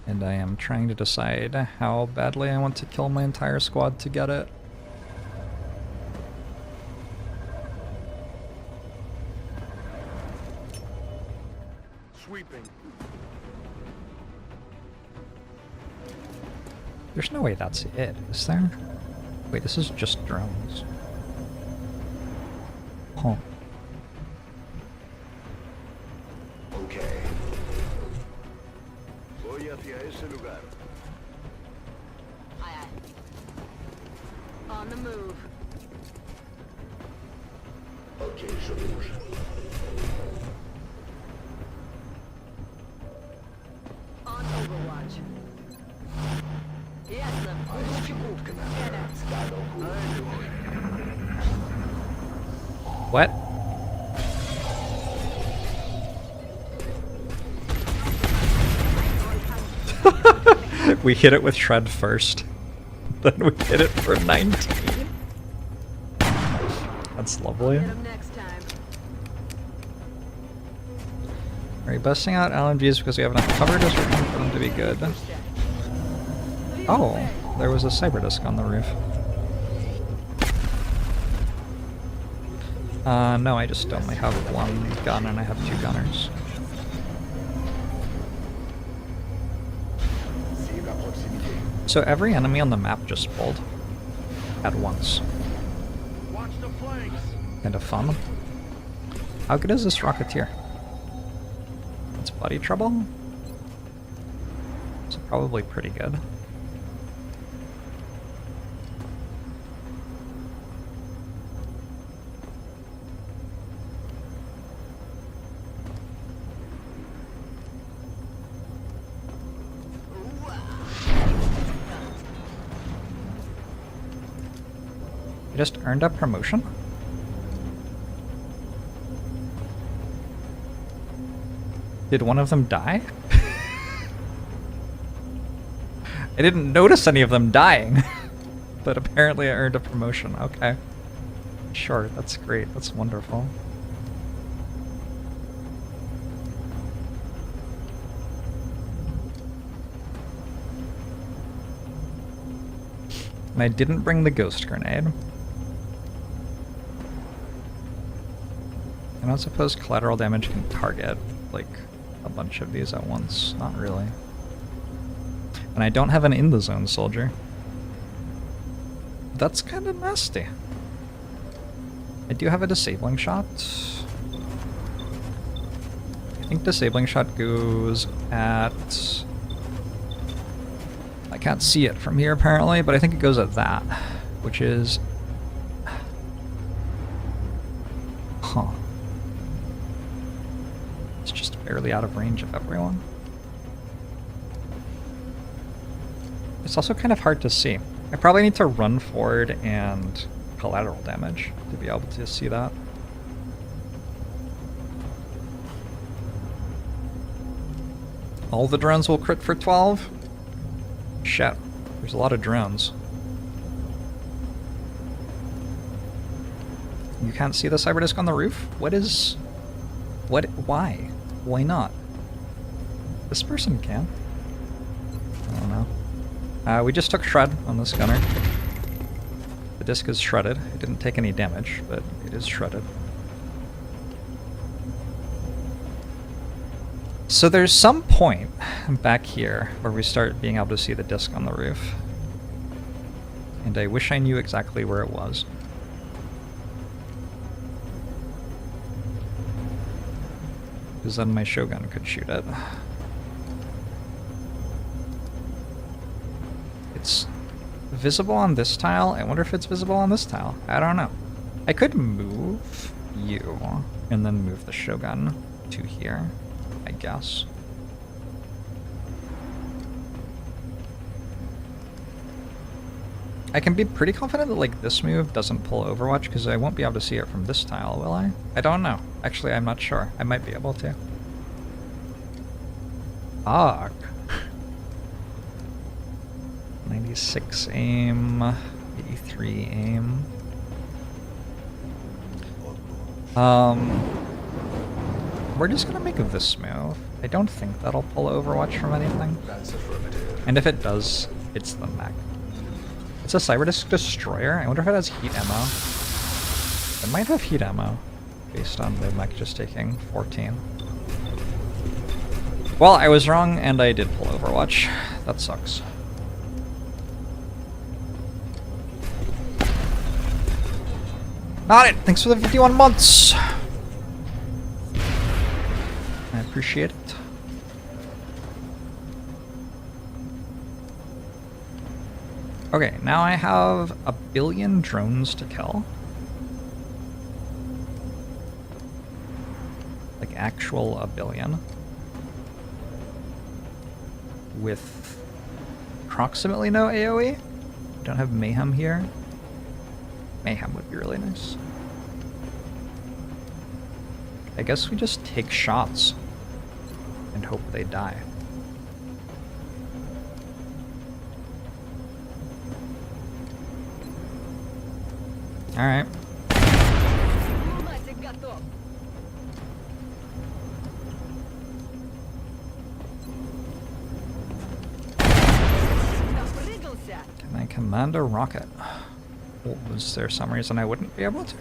And I am trying to decide how badly I want to kill my entire squad to get it. Sweeping. There's no way that's it, is there? Wait, this is just drones. Huh. Okay. Voy hacia ese lugar. Aye, aye. On the move. Okay, solution. On Overwatch. Yes, What? We hit it with shred first. Then we hit it for 19. That's lovely. Are we busting out LMGs because we have enough cover just for them to be good? Oh, there was a cyber disc on the roof. No, I just only have one gun and I have 2 gunners. So every enemy on the map just pulled at once. Kind of fun. How good is this Rocketeer? It's Buddy Trouble? It's probably pretty good. You just earned a promotion? Did one of them die? I didn't notice any of them dying, but apparently I earned a promotion. Okay. Sure, that's great. That's wonderful. And I didn't bring the ghost grenade. I don't suppose collateral damage can target, like, a bunch of these at once. Not really. And I don't have an in-the-zone soldier. That's kind of nasty. I do have a disabling shot. I think disabling shot goes at... I can't see it from here apparently, but I think it goes at that, which is... Huh. It's just barely out of range of everyone. It's also kind of hard to see. I probably need to run forward and collateral damage to be able to see that. All the drones will crit for 12? Shit, there's a lot of drones. You can't see the cyber disc on the roof? What is... What? Why? Why not? This person can. I don't know. We just took shred on this gunner. The disc is shredded. It didn't take any damage, but it is shredded. So there's some point back here where we start being able to see the disc on the roof. And I wish I knew exactly where it was. Because then my Shogun could shoot it. It's visible on this tile. I wonder if it's visible on this tile. I don't know. I could move you and then move the Shogun to here, I guess. I can be pretty confident that like this move doesn't pull Overwatch because I won't be able to see it from this tile, will I? I don't know. Actually, I'm not sure. I might be able to. Fuck. 96 aim, 83 aim. We're just gonna make this move. I don't think that'll pull Overwatch from anything. And if it does, it's the mech. It's a Cyberdisc Destroyer. I wonder if it has heat ammo. It might have heat ammo, based on the mech just taking 14. Well, I was wrong, and I did pull Overwatch. That sucks. Got it! Thanks for the 51 months! I appreciate it. Okay, now I have 1 billion drones to kill. Like actual 1 billion. With approximately no AoE. We don't have Mayhem here. Mayhem would be really nice. I guess we just take shots and hope they die. Alright. Can I command a rocket? Oh, was there some reason I wouldn't be able to?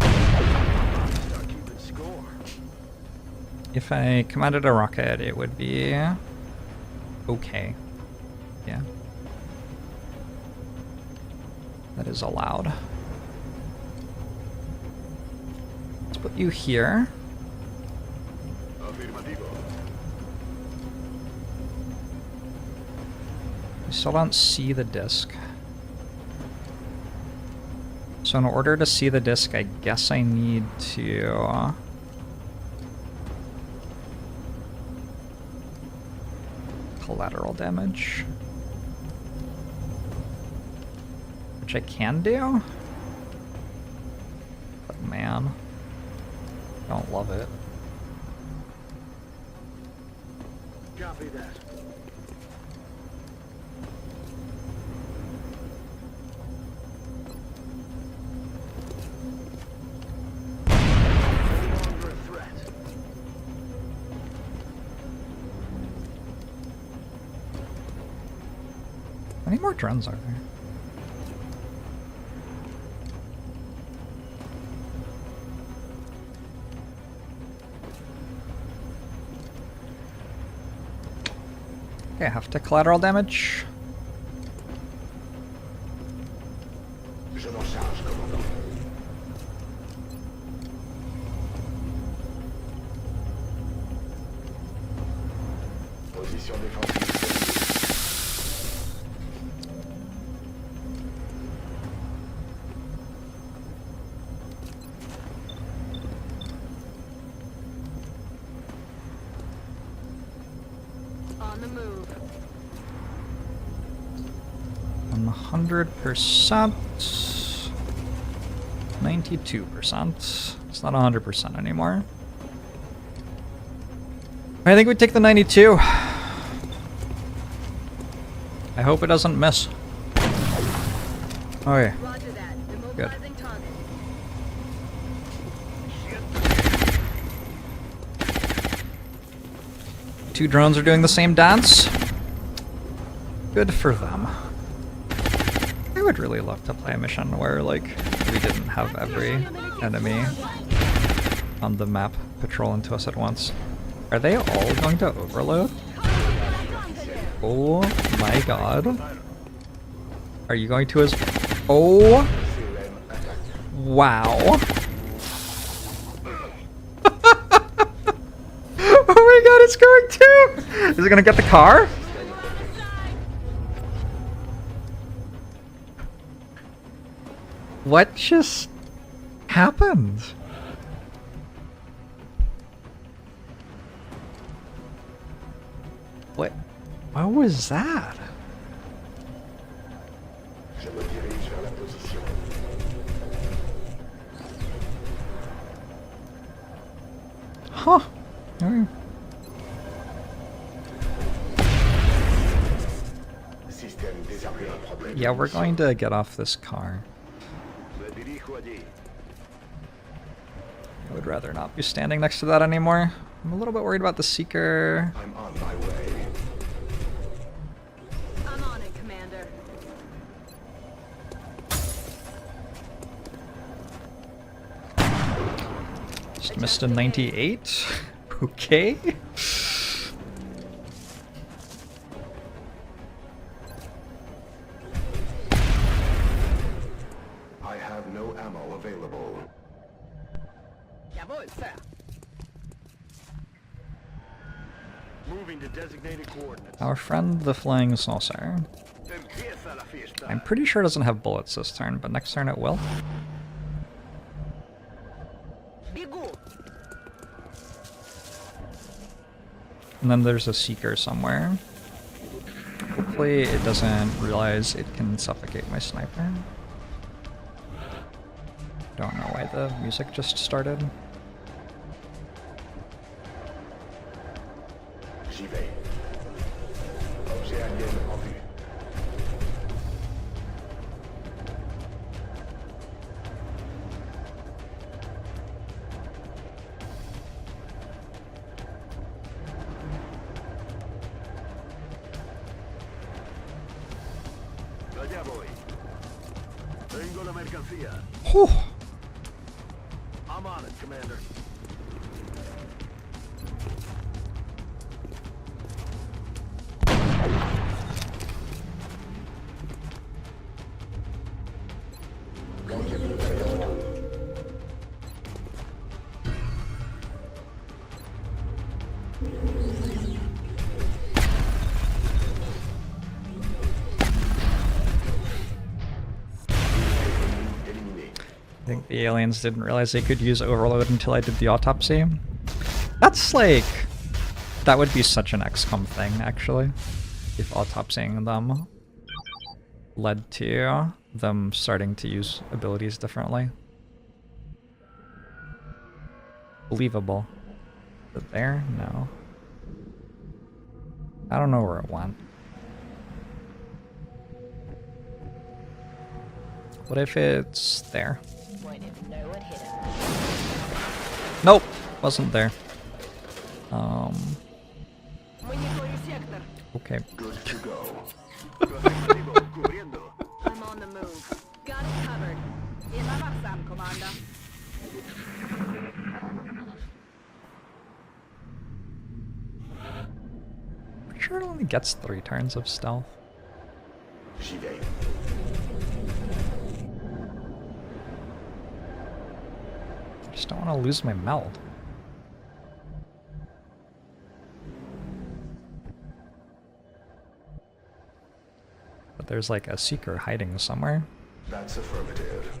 Start keeping score. If I commanded a rocket, it would be okay. Yeah. That is allowed. Let's put you here. We still don't see the disc. So in order to see the disc, I guess I need to collateral damage, which I can do, but man, don't love it. Copy that. No longer a threat. How many more drones are there? Okay, I have to collateral damage. Je m'en charge, commandant. Position défensive. On the move. 100%. 92%. It's not 100% anymore. I think we take the 92. I hope it doesn't miss. Okay. Roger that. Good. Immobilizing target. Two drones are doing the same dance. Good for them. I would really love to play a mission where, like, we didn't have every enemy on the map patrol into us at once. Are they all going to overload? Oh my god. Are you going to as... Oh! Wow. Oh my god, it's going too! Is it gonna get the car? What just happened? What was that? Je me dirige vers la position. Huh. Okay. Système désarmé, un problème. Yeah, we're going to get off this car. Me dirijo allí. I would rather not be standing next to that anymore. I'm a little bit worried about the Seeker. I'm on my way. I'm on it, Commander. Just missed a 98. Okay. I have no ammo available. Jawohl, sir. Moving to designated coordinates. Our friend the Flying Saucer. Empieza la fiesta. I'm pretty sure it doesn't have bullets this turn, but next turn it will. Бегу. And then there's a Seeker somewhere. Hopefully it doesn't realize it can suffocate my sniper. Don't know why the music just started. J'y vais. Objet alien en vue. Allá voy. Tengo la mercancía. Whew. I'm on it, Commander. I think the aliens didn't realize they could use overload until I did the autopsy. That's like... That would be such an XCOM thing, actually. If autopsying them led to them starting to use abilities differently. Believable. Is it there? No. I don't know where it went. What if it's there? Nope, wasn't there. Okay. Good to go. I'm on the move. Got it covered. In my Sam, Commander. Pretty sure it only gets 3 turns of stealth. J'y vais. I just don't want to lose my meld. But there's like a Seeker hiding somewhere. That's affirmative.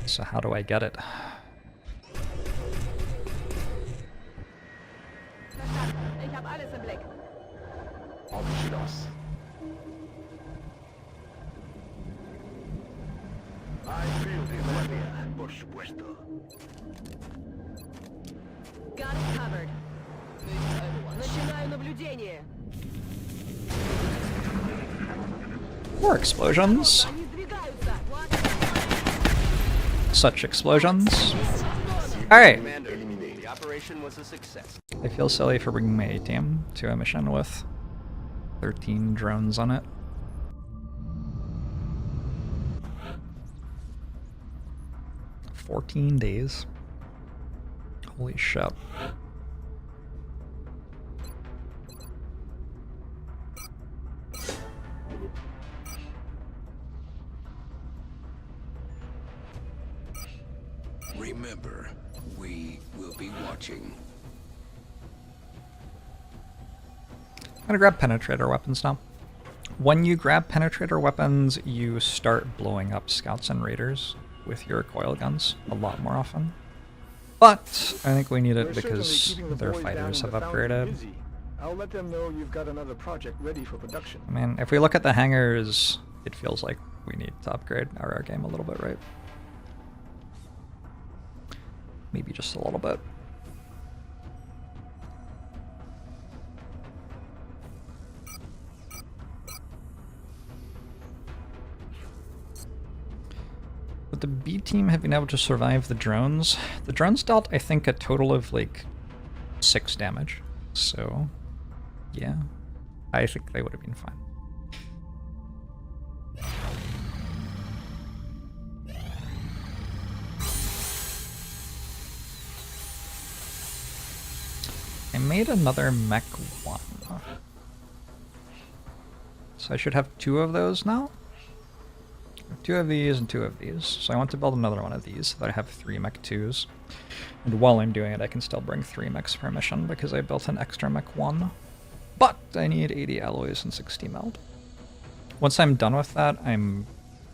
So how do I get it? Ich hab alles im Blick. En vigilance. I feel the Columbia, por supuesto. Got it covered. Начинаю наблюдение. More explosions. Они сдвигаются. Such explosions. Alright. Commander, the operation was a success. I feel silly for bringing my A-team to a mission with 13 drones on it. "14 days. Holy shit. Remember, we will be watching. I'm gonna grab penetrator weapons now. When you grab penetrator weapons, you start blowing up scouts and raiders with your coil guns a lot more often. But I think we need it We're certainly because keeping the their boys down fighters in have the foundry upgraded. busy. I'll let them know you've got another project ready for production. I mean, if we look at the hangars, it feels like we need to upgrade our game a little bit, right? Maybe just a little bit. Would the B team have been able to survive the drones? The drones dealt, I think, a total of like 6 damage. So, yeah. I think they would have been fine. I made another Mech 1. So I should have 2 of those now? 2 of these and 2 of these. So I want to build another one of these so that I have 3 Mech 2s. And while I'm doing it, I can still bring 3 mechs per mission because I built an extra Mech 1. But I need 80 alloys and 60 meld. Once I'm done with that, I'm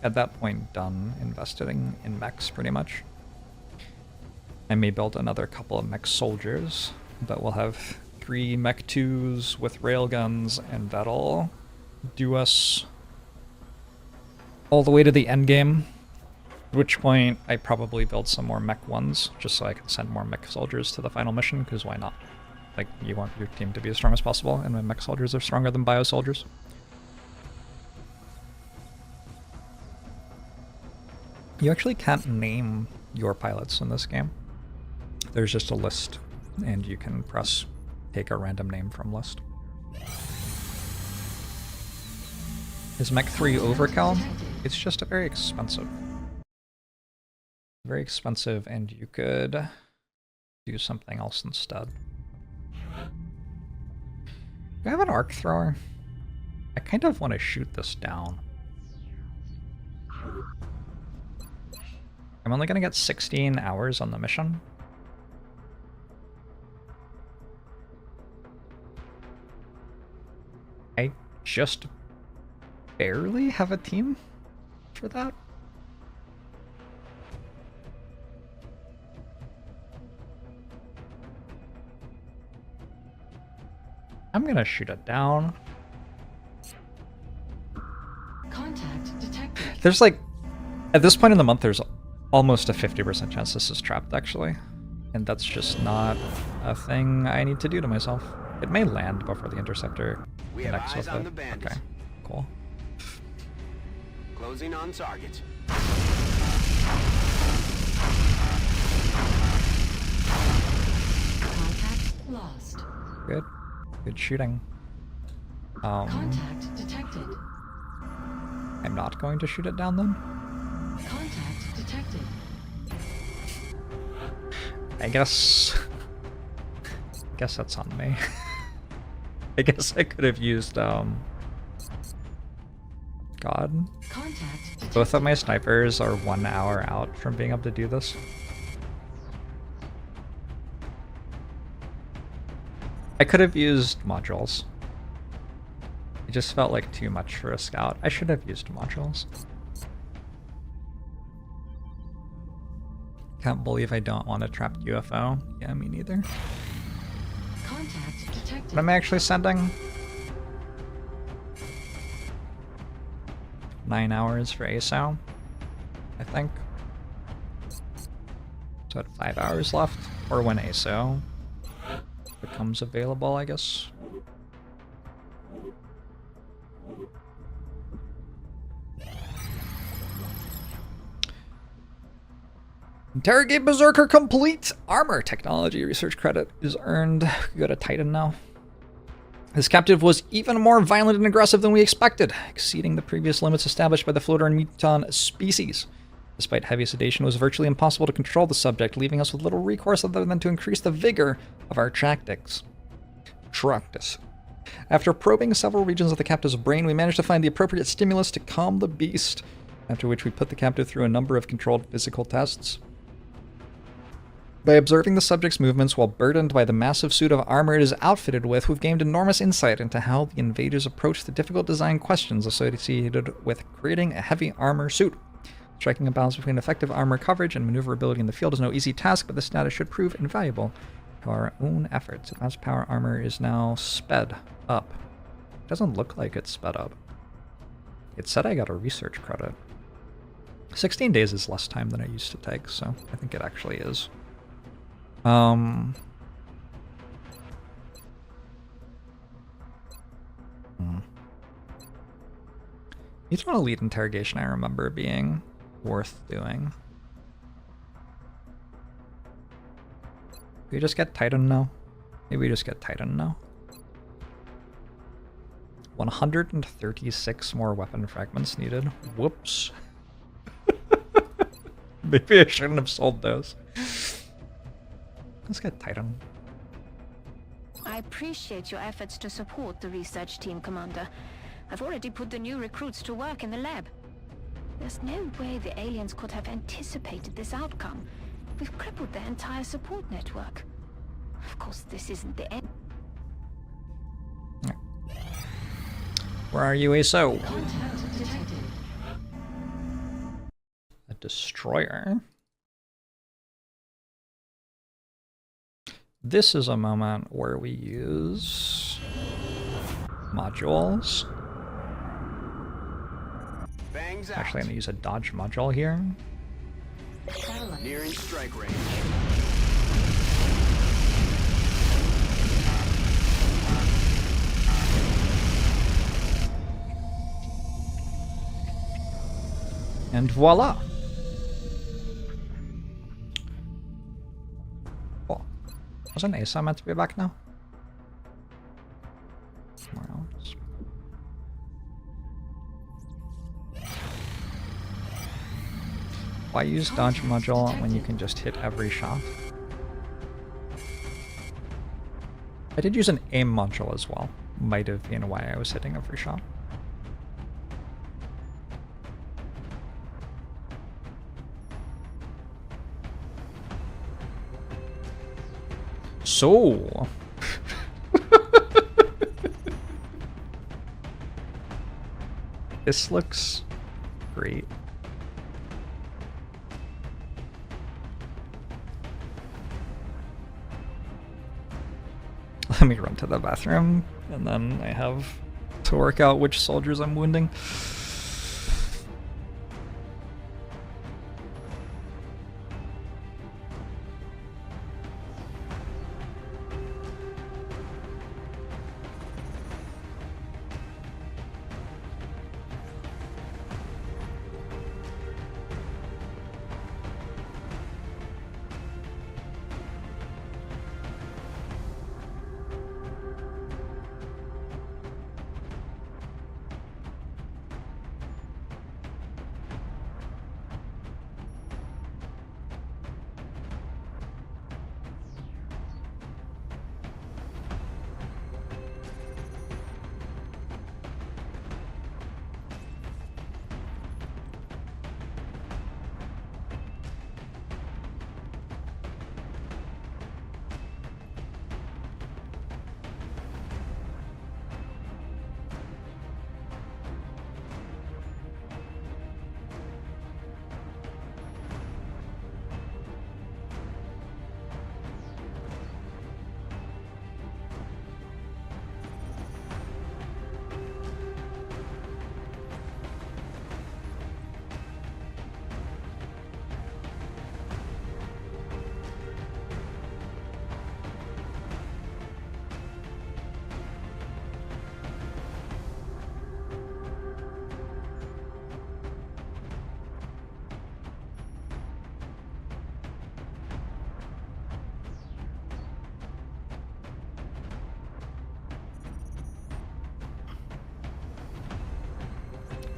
at that point done investing in mechs pretty much. I may build another couple of mech soldiers but we'll have 3 Mech 2s with railguns, and that'll do us all the way to the end game. At which point, I probably build some more Mech 1s, just so I can send more Mech soldiers to the final mission, because why not? Like, you want your team to be as strong as possible, and my Mech soldiers are stronger than bio soldiers. You actually can't name your pilots in this game. There's just a list, and you can press take a random name from list. Is Mech 3 overkill? It's just very expensive. Very expensive, and you could do something else instead. Do I have an arc thrower? I kind of want to shoot this down. I'm only going to get 16 hours on the mission. I just barely have a team for that. I'm gonna shoot it down. Contact detected. There's like, at this point in the month, there's almost a 50% chance this is trapped, actually. And that's just not a thing I need to do to myself. It may land before the interceptor We have connects eyes with on it. the bandits. Okay, cool. Closing on target. Contact lost. Good. Good shooting. Contact detected. I'm not going to shoot it down then. Contact detected. I guess that's on me. I guess I could have used God. Contact detected. Both of my snipers are 1 hour out from being able to do this. I could have used modules. It just felt like too much for a scout. I should have used modules. Can't believe I don't want a trapped UFO. Yeah, me neither. Contact detected. What am I actually sending? 9 hours for ASO, I think. So I had 5 hours left, or when ASO becomes available, I guess. Interrogate Berserker complete! Armor technology research credit is earned. We go to Titan now. This captive was even more violent and aggressive than we expected, exceeding the previous limits established by the floater and muton species. Despite heavy sedation, it was virtually impossible to control the subject, leaving us with little recourse other than to increase the vigor of our tactics. After probing several regions of the captive's brain, we managed to find the appropriate stimulus to calm the beast, after which we put the captive through a number of controlled physical tests. By observing the subject's movements while burdened by the massive suit of armor it is outfitted with, we've gained enormous insight into how the invaders approach the difficult design questions associated with creating a heavy armor suit. Striking a balance between effective armor coverage and maneuverability in the field is no easy task, but this data should prove invaluable to our own efforts. Advanced power armor is now sped up. It doesn't look like it's sped up. It said I got a research credit. 16 days is less time than I used to take, so I think it actually is. Each one elite interrogation I remember being worth doing. We just get Titan now? Maybe we just get Titan now. 136 more weapon fragments needed. Whoops. Maybe I shouldn't have sold those. Let's get Titan. I appreciate your efforts to support the research team, Commander. I've already put the new recruits to work in the lab. There's no way the aliens could have anticipated this outcome. We've crippled their entire support network. Of course, this isn't the end. Where are you, ASO? Contact detected. A destroyer. this is a moment where we use modules. Bangs out. Actually, I'm gonna use a dodge module here. Satellite. Nearing strike range. And voila! Oh, wasn't Asa meant to be back now? Somewhere else. Why use dodge module when you can just hit every shot? I did use an aim module as well. Might have been why I was hitting every shot. So... this looks great. Let me run to the bathroom, and then I have to work out which soldiers I'm wounding.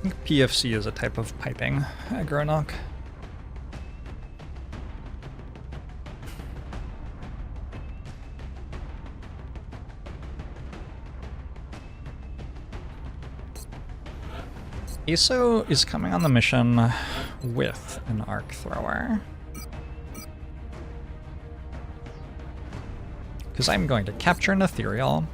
I think PFC is a type of piping agronok. ASO is coming on the mission with an arc thrower. Because I'm going to capture an ethereal.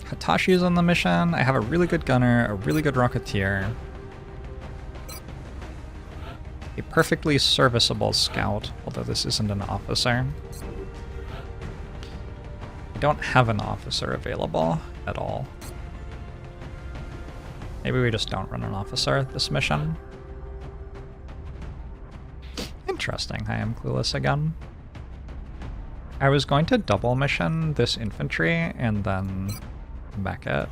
Hitachi is on the mission. I have a really good gunner, a really good rocketeer, a perfectly serviceable scout, although this isn't an officer. I don't have an officer available at all. Maybe we just don't run an officer this mission. Interesting, I am clueless again. I was going to double mission this infantry and then back it.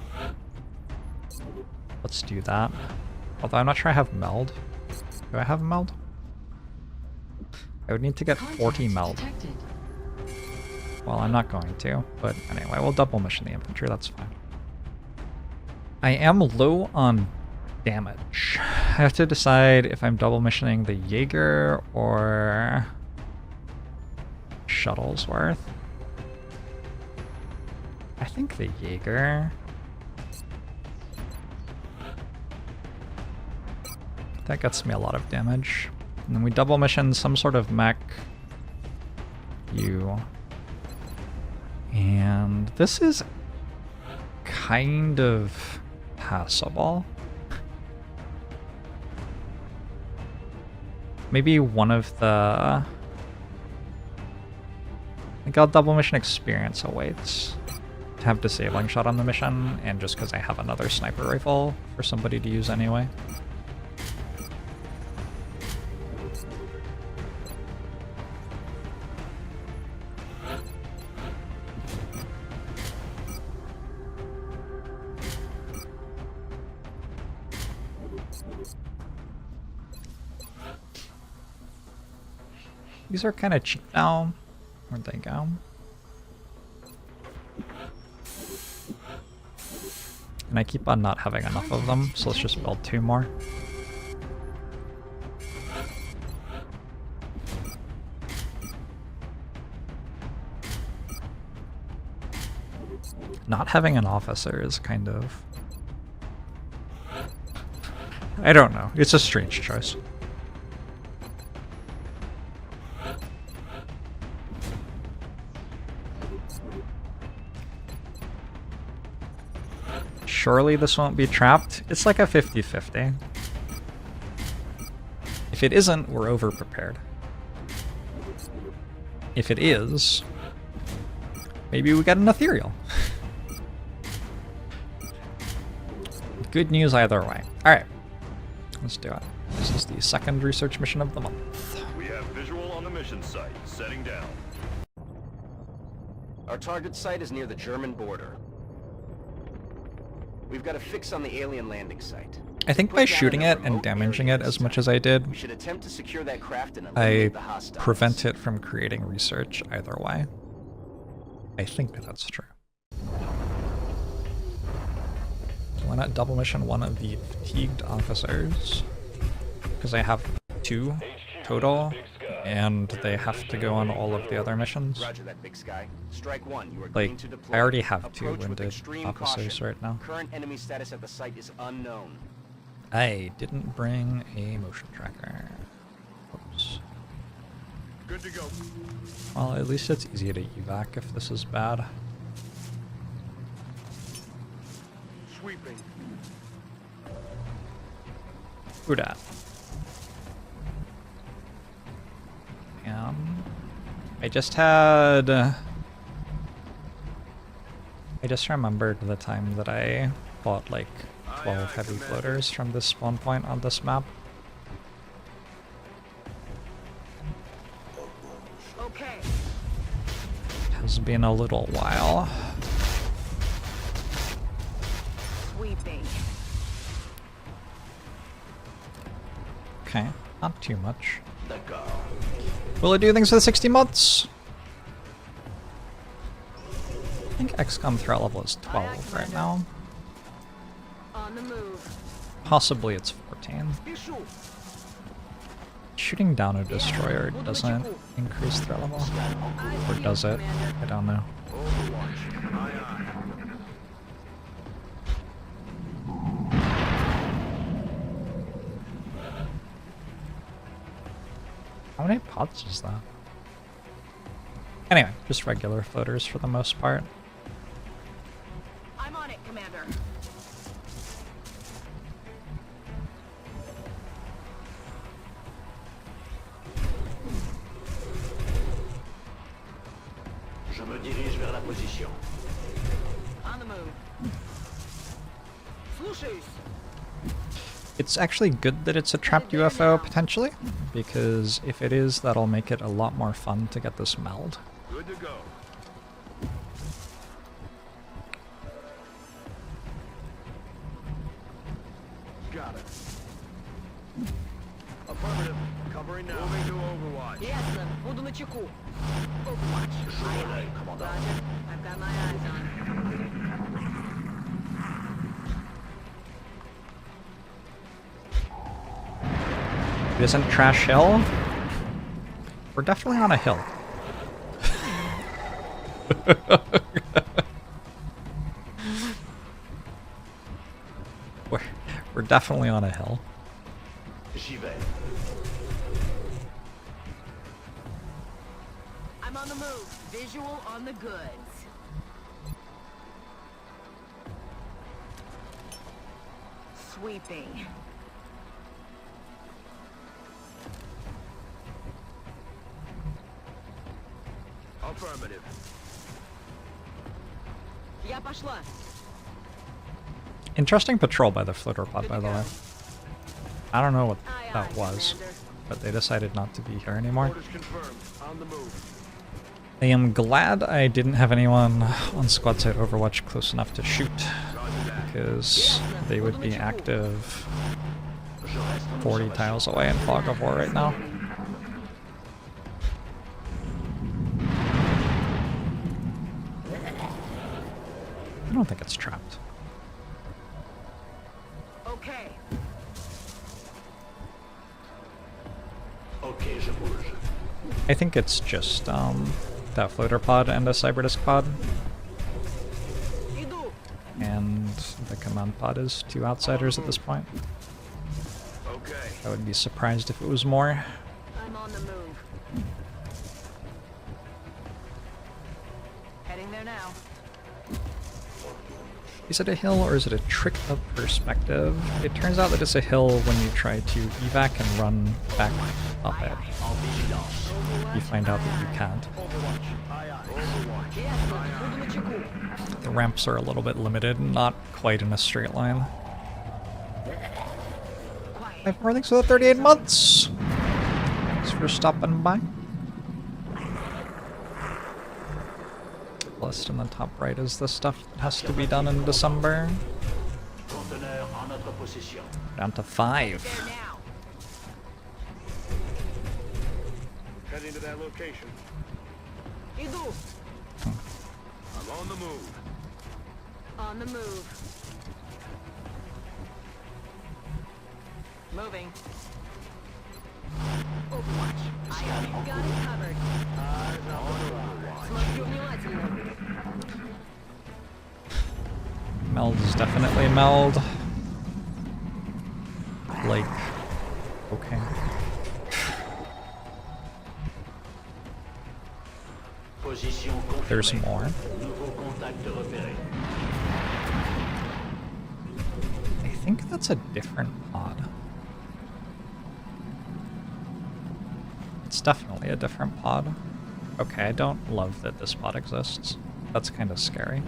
Let's do that. Although I'm not sure I have meld. Do I have meld? I would need to get 40 meld. Detected. Well, I'm not going to, but anyway, we'll double mission the infantry, that's fine. I am low on damage. I have to decide if I'm double missioning the Jaeger or Shuttlesworth. I think the Jaeger. That gets me a lot of damage. And then we double mission some sort of mech. And this is kind of passable. Maybe one of the I got double mission experience awaits to have disabling shot on the mission, and just because I have another sniper rifle for somebody to use anyway. These are kind of cheap now. Where'd they go? And I keep on not having enough of them, so let's just build 2 more. Not having an officer is kind of... I don't know. It's a strange choice. Surely this won't be trapped. It's like a 50-50. If it isn't, we're over-prepared. If it is, maybe we got an ethereal. Good news either way. Alright, let's do it. This is the second research mission of the month. We have visual on the mission site. Setting down. Our target site is near the German border. We've got a fix on the alien landing site. I think by shooting it and damaging it as much as I did, We should attempt to secure that craft and I eliminate the hostiles. prevent it from creating research either way. I think that's true. Why not double mission one of the fatigued officers? Because I have 2 total, and they have to go on all of the other missions. Roger that, Big Sky. Strike 1. You are Like, clean to deploy. I already have 2 Approach with wounded extreme officers caution. right now. Current enemy status at the site is unknown. I didn't bring a motion tracker. Oops. Good to go. Well, at least it's easy to evac if this is bad. Sweeping. Who dat? I just had... I just remembered the time that I bought like 12 heavy floaters from this spawn point on this map. Okay. It has been a little while. Sweeping. Okay, not too much. Let go. Will it do things for the 60 months? I think XCOM threat level is 12 right now. On the move. Possibly it's 14. Shooting down a destroyer doesn't increase threat level. Or does it? I don't know. Overwatch. Aye, aye. How many pods is that? Anyway, just regular floaters for the most part. I'm on it, Commander. Je me dirige vers la position. On the move. Слушаюсь. It's actually good that it's a trapped UFO, potentially, because if it is, that'll make it a lot more fun to get this meld. Good to go. Got it. Affirmative. Covering now. Moving to Overwatch. Ясно. Буду начеку. Overwatch. Aye, aye. Roger. I've got my eyes on. It isn't Trash Hill? We're definitely on a hill. We're definitely on a hill. J'y vais. I'm on the move. Visual on the goods. Sweeping. Affirmative. Я пошла. Interesting patrol by the floater pod, by the way. I don't know what Aye, that aye, was, Commander. but they decided not to be here anymore. Orders confirmed. On the move. I am glad I didn't have anyone on squad side Overwatch close enough to shoot, because they would be active 40 tiles away in Fog of War right now. I don't think it's trapped. Okay. Ok, je bouge. I think it's just that floater pod and a cyberdisk pod, Иду. and the command pod is 2 outsiders at this point. Okay. I would be surprised if it was more. I'm on the move. Heading there now. Is it a hill or is it a trick of perspective? It turns out that it's a hill when you try to evac and run back up it. You find out that you can't. Буду на чеку. The ramps are a little bit limited, not quite in a straight line. 5 more thanks for the 38 months! Thanks for stopping by. List in the top right is the stuff that has to be done in December. Conteneur en notre possession. Down to 5. There now. Heading to that location. Иду. I'm on the move. On the move. Moving. Overwatch. I got it covered. Смотрю внимательно. Meld is definitely meld. Like, okay. Position confirmée. There's more. Nouveau contact repéré. I think that's a different pod. It's definitely a different pod. Okay, I don't love that this pod exists. That's kind of scary.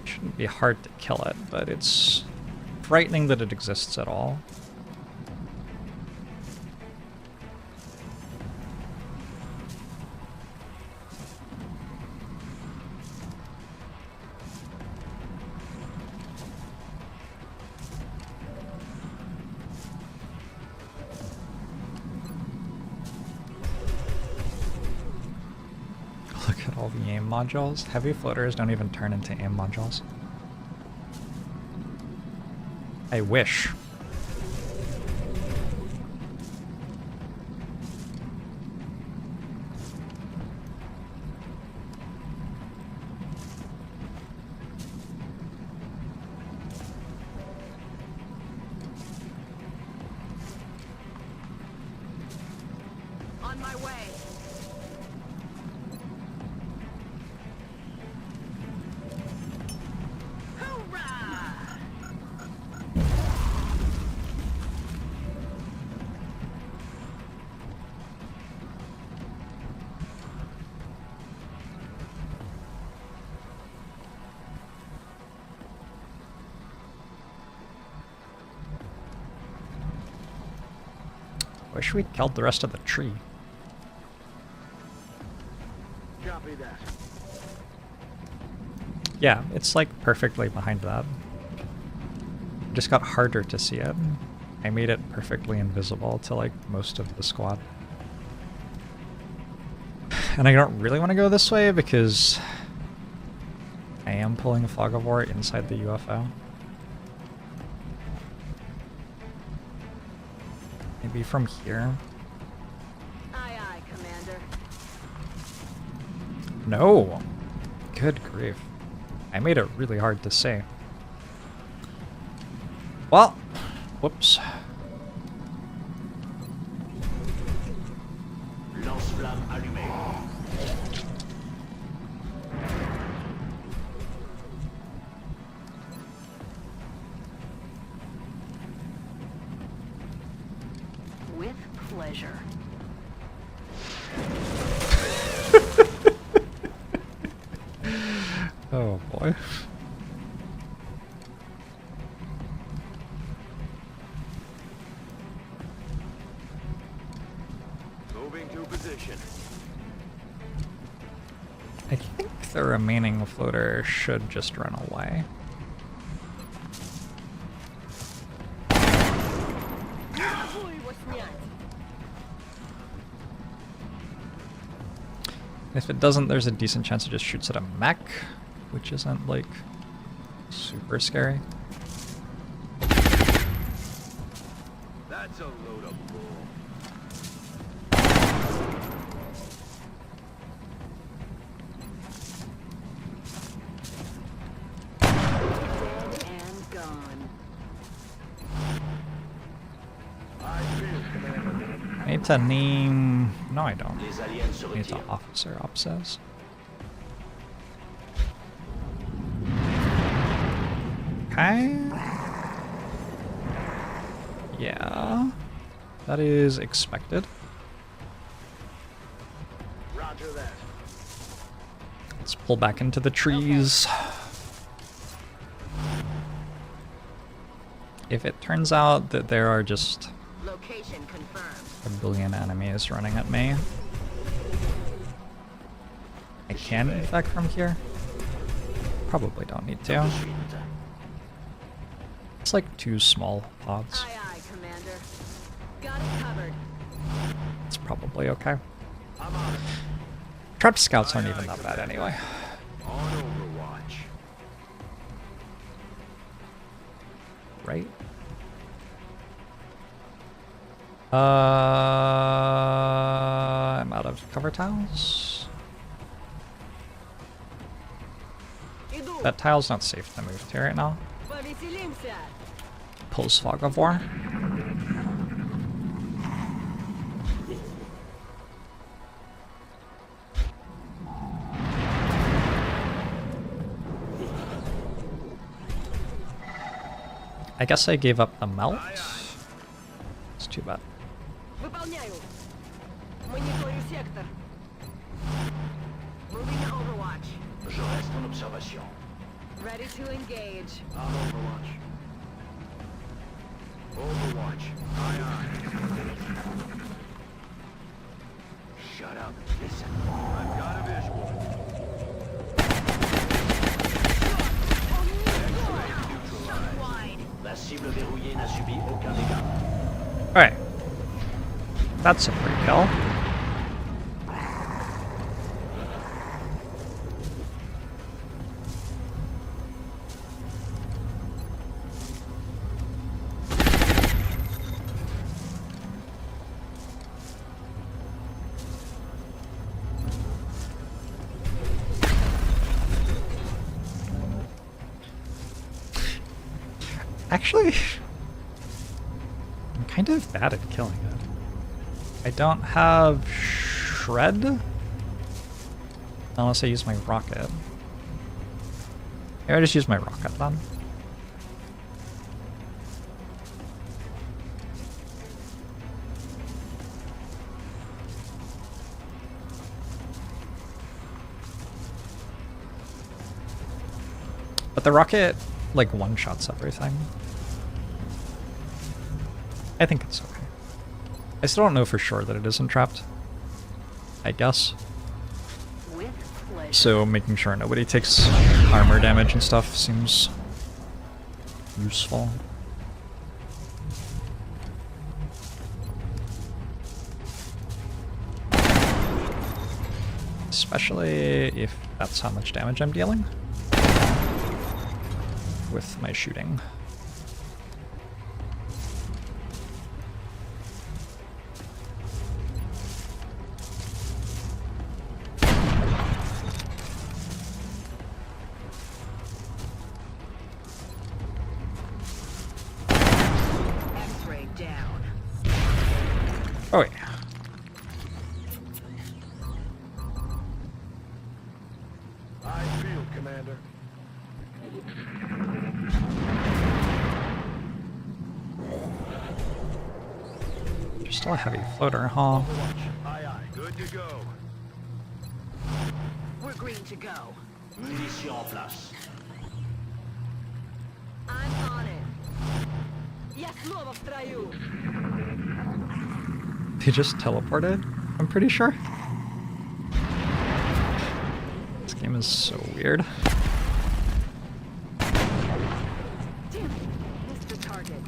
Shouldn't be hard to kill it, but it's frightening that it exists at all. Look at all the aim modules. Heavy floaters don't even turn into aim modules. I wish. On my way. Hoorah! Wish we'd killed the rest of the tree. Copy that. Yeah, it's like perfectly behind that. It just got harder to see it. I made it perfectly invisible to like most of the squad. And I don't really want to go this way because I am pulling a Fog of War inside the UFO. Maybe from here. Aye, aye, Commander. No! Good grief. I made it really hard to see. Well, whoops. Lance-flamme allumé. With pleasure. Oh boy. Moving to position. I think the remaining floater should just run away. If it doesn't, there's a decent chance it just shoots at a mech, which isn't, like, super scary. That's a load of bull. And gone. I feel, Commander. I need to name... No, I don't. Les aliens se I need to retirent. officer op says. Okay. Yeah. That is expected. Roger that. Let's pull back into the trees. If it turns out that there are just Location confirmed. a billion enemies running at me, I can infect from here. Probably don't need to. It's like 2 small pods. Aye, aye, Commander. Got it covered. It's probably okay. Trapped scouts aren't even that bad anyway. On Overwatch. Right? I'm out of cover tiles. Иду. That tile's not safe to move to right now. Повеселимся. Pulse fog of war. I guess I gave up the melt. It's too bad. Выполняю. Мониторю сектор. Moving to Overwatch. Je reste en observation. Ready to engage. On Overwatch. Overwatch. Aye, aye. Shut up. Listen. I've got a visual. La cible verrouillée n'a subi aucun dégât. Alright. That's a free kill. Actually, I'm kind of bad at killing it. I don't have shred unless I use my rocket. Maybe I just use my rocket then. But the rocket, like, one-shots everything. I think it's okay. I still don't know for sure that it isn't trapped. I guess. With pleasure. So making sure nobody takes armor damage and stuff seems useful. Especially if that's how much damage I'm dealing with my shooting. X-ray down. Oh yeah. I feel, Commander. Just still a heavy floater, huh? Aye, aye. Good to go. We're green to go. Munitions en place. I'm on it. Yes, слово в строю. They just teleported, I'm pretty sure. This game is so weird. Damn it, missed the target.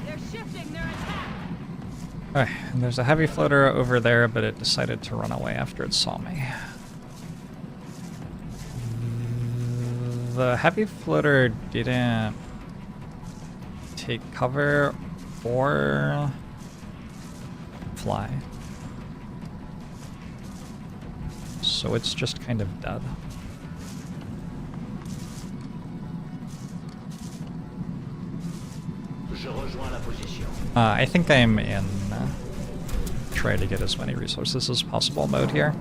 They're shifting their attack. Okay, and there's a heavy floater over there, but it decided to run away after it saw me. The heavy floater didn't take cover or fly. So it's just kind of dead. Je rejoins la position. I think I'm in try to get as many resources as possible mode here.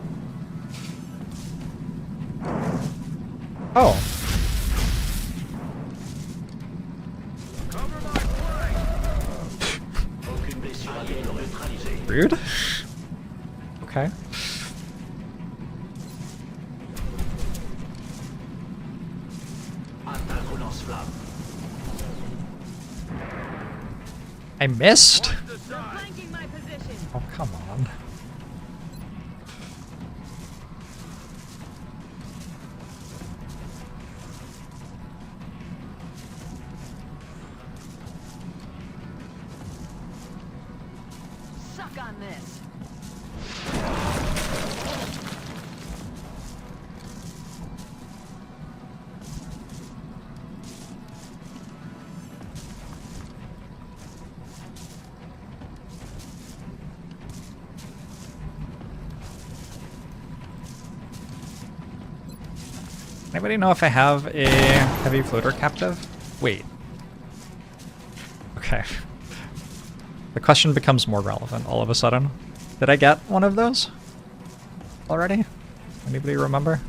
Oh. Aucune blessure alliée neutralisée. Rude. Okay. Attaque au lance-flamme. I missed? They're flanking my position. Oh, come on. Suck on this. Anybody know if I have a heavy floater captive? Wait. Okay. The question becomes more relevant all of a sudden. Did I get one of those already? Anybody remember?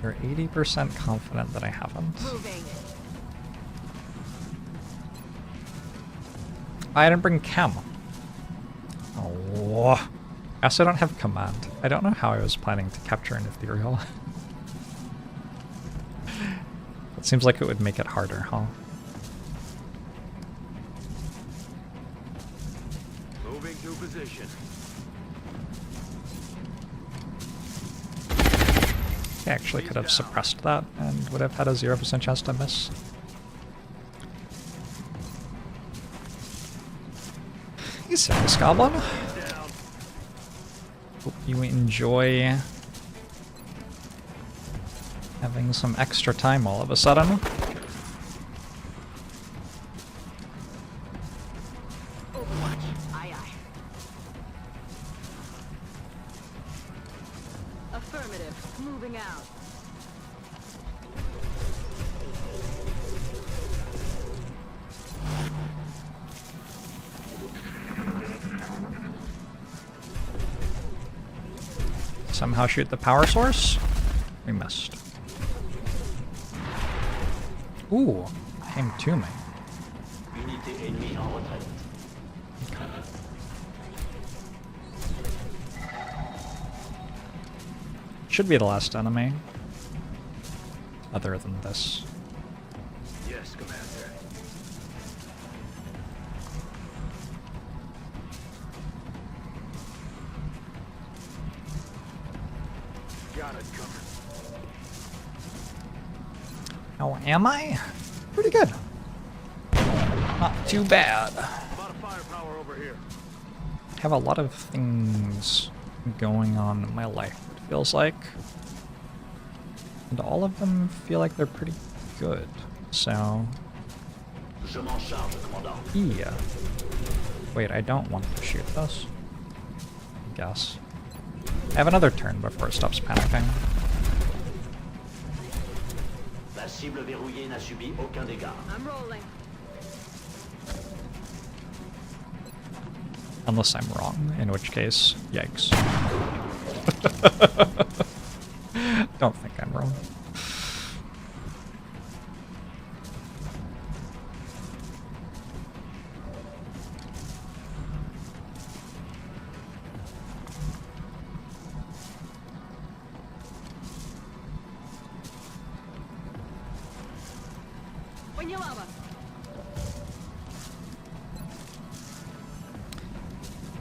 You're 80% confident that I haven't. Moving. I didn't bring chem. Oh. I also don't have command. I don't know how I was planning to capture an ethereal. It seems like it would make it harder, huh? Moving to position. I actually could have suppressed that and would have had a 0% chance to miss. You serious, Goblin? Hope you enjoy having some extra time all of a sudden. Overwatch. Aye, aye. Affirmative. Moving out. Somehow shoot the power source? We missed. Ooh, came to me. Unité ennemie en retraite. Should be the last enemy. Other than this. Yes, Commander. Got it covered. How am I? Pretty good. Not too bad. A lot of firepower over here. I have a lot of things going on in my life, it feels like. And all of them feel like they're pretty good. So, Je m'en charge, commandant. yeah. Wait, I don't want to shoot this. I guess. I have another turn before it stops panicking. La cible verrouillée n'a subi aucun dégât. I'm rolling. Unless I'm wrong, in which case, yikes. Don't think I'm wrong.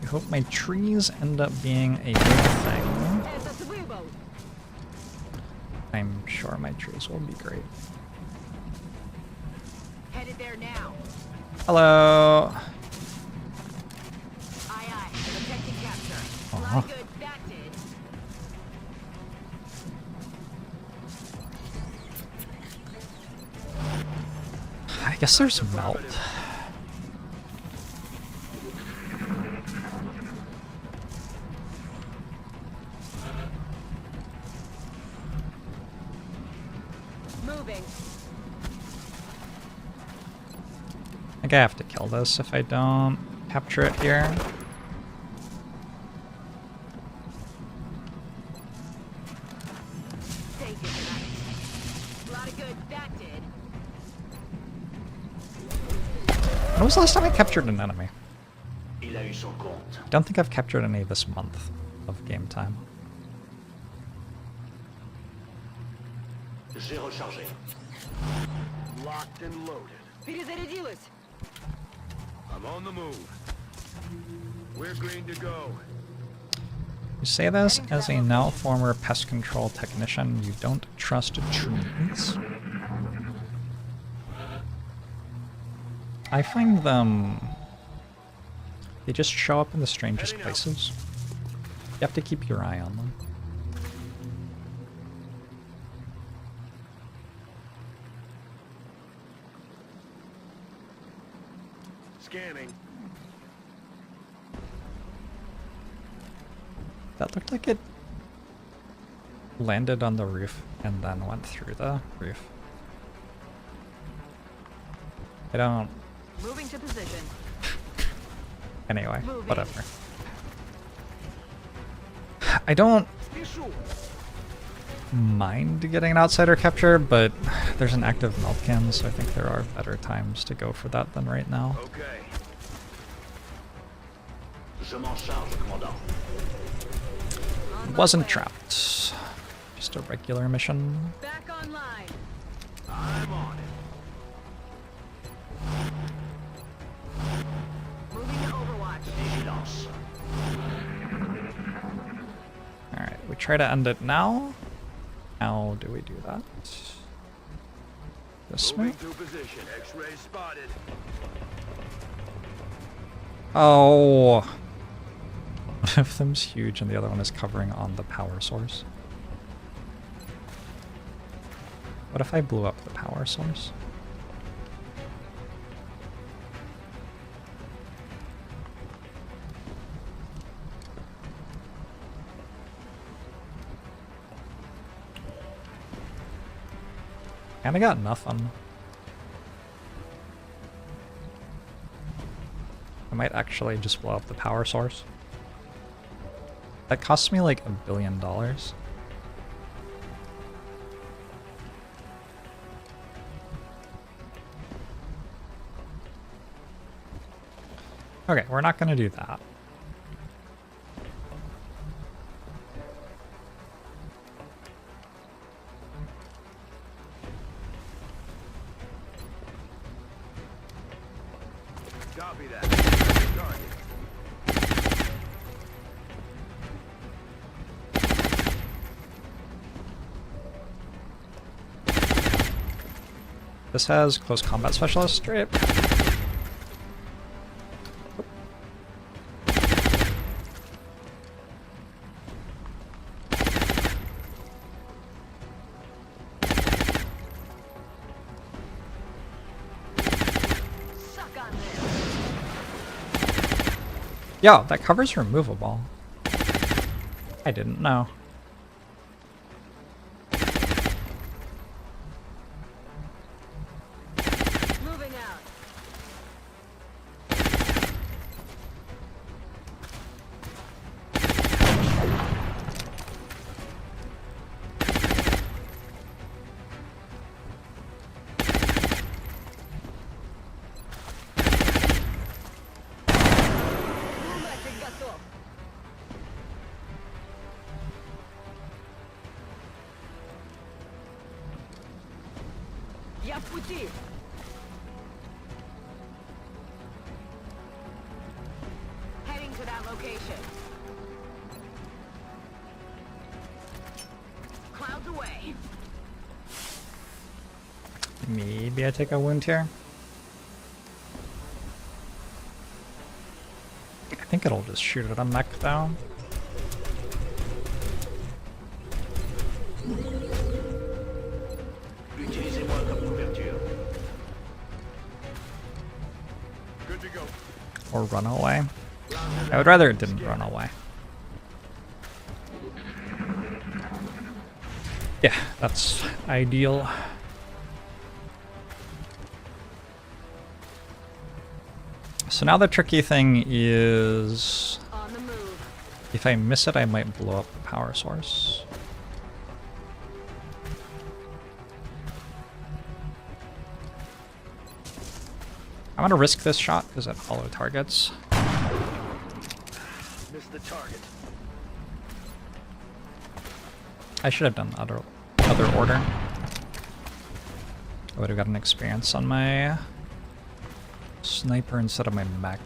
I hope my trees end up being a good thing. I'm sure my trees will be great. Headed there now. Hello. Aye. Protecting capture. Aw. Fly good. That did. I guess there's melt. Moving. I think I have to kill this if I don't capture it here. Take it tonight. Lot of good. That did. When was the last time I captured an enemy? Il a eu son compte. I don't think I've captured any this month of game time. J'ai rechargé. Locked and loaded. Перезарядилась. I'm on the move. We're green to go. You say this as a now former pest control technician. You don't trust trees. I find them... They just show up in the strangest places. You have to keep your eye on them. Scanning. That looked like it landed on the roof and then went through the roof. I don't... Moving to position. Anyway, Moving. whatever. I don't mind getting an outsider capture, but there's an active Meltcan, so I think there are better times to go for that than right now. Okay. Je m'en charge, commandant. It wasn't trapped. Just a regular mission. Back online. I'm on it. Moving to Overwatch. Vigilance. Alright, we try to end it now. How do we do that? This way? Moving to position. X-ray spotted. Oh! One of them's huge and the other one is covering on the power source. What if I blew up the power source? Kinda got nothing. I might actually just blow up the power source. That cost me like $1 billion. Okay, we're not gonna do that. Copy that. Target. This has close combat specialist strip. Suck on this. Yo, that cover's removable. I didn't know. Moving out. пути! Heading to that location. Clouds away. Maybe I take a wound here. I think it'll just shoot at a mech though. Utilisez-moi comme couverture. Good to go. Or run away. I would rather it didn't run away. Yeah, that's ideal. So now the tricky thing is, On the move. if I miss it, I might blow up the power source. I'm gonna risk this shot because it hollow targets. Missed the target. I should have done the other order. I would have gotten experience on my sniper instead of my mech,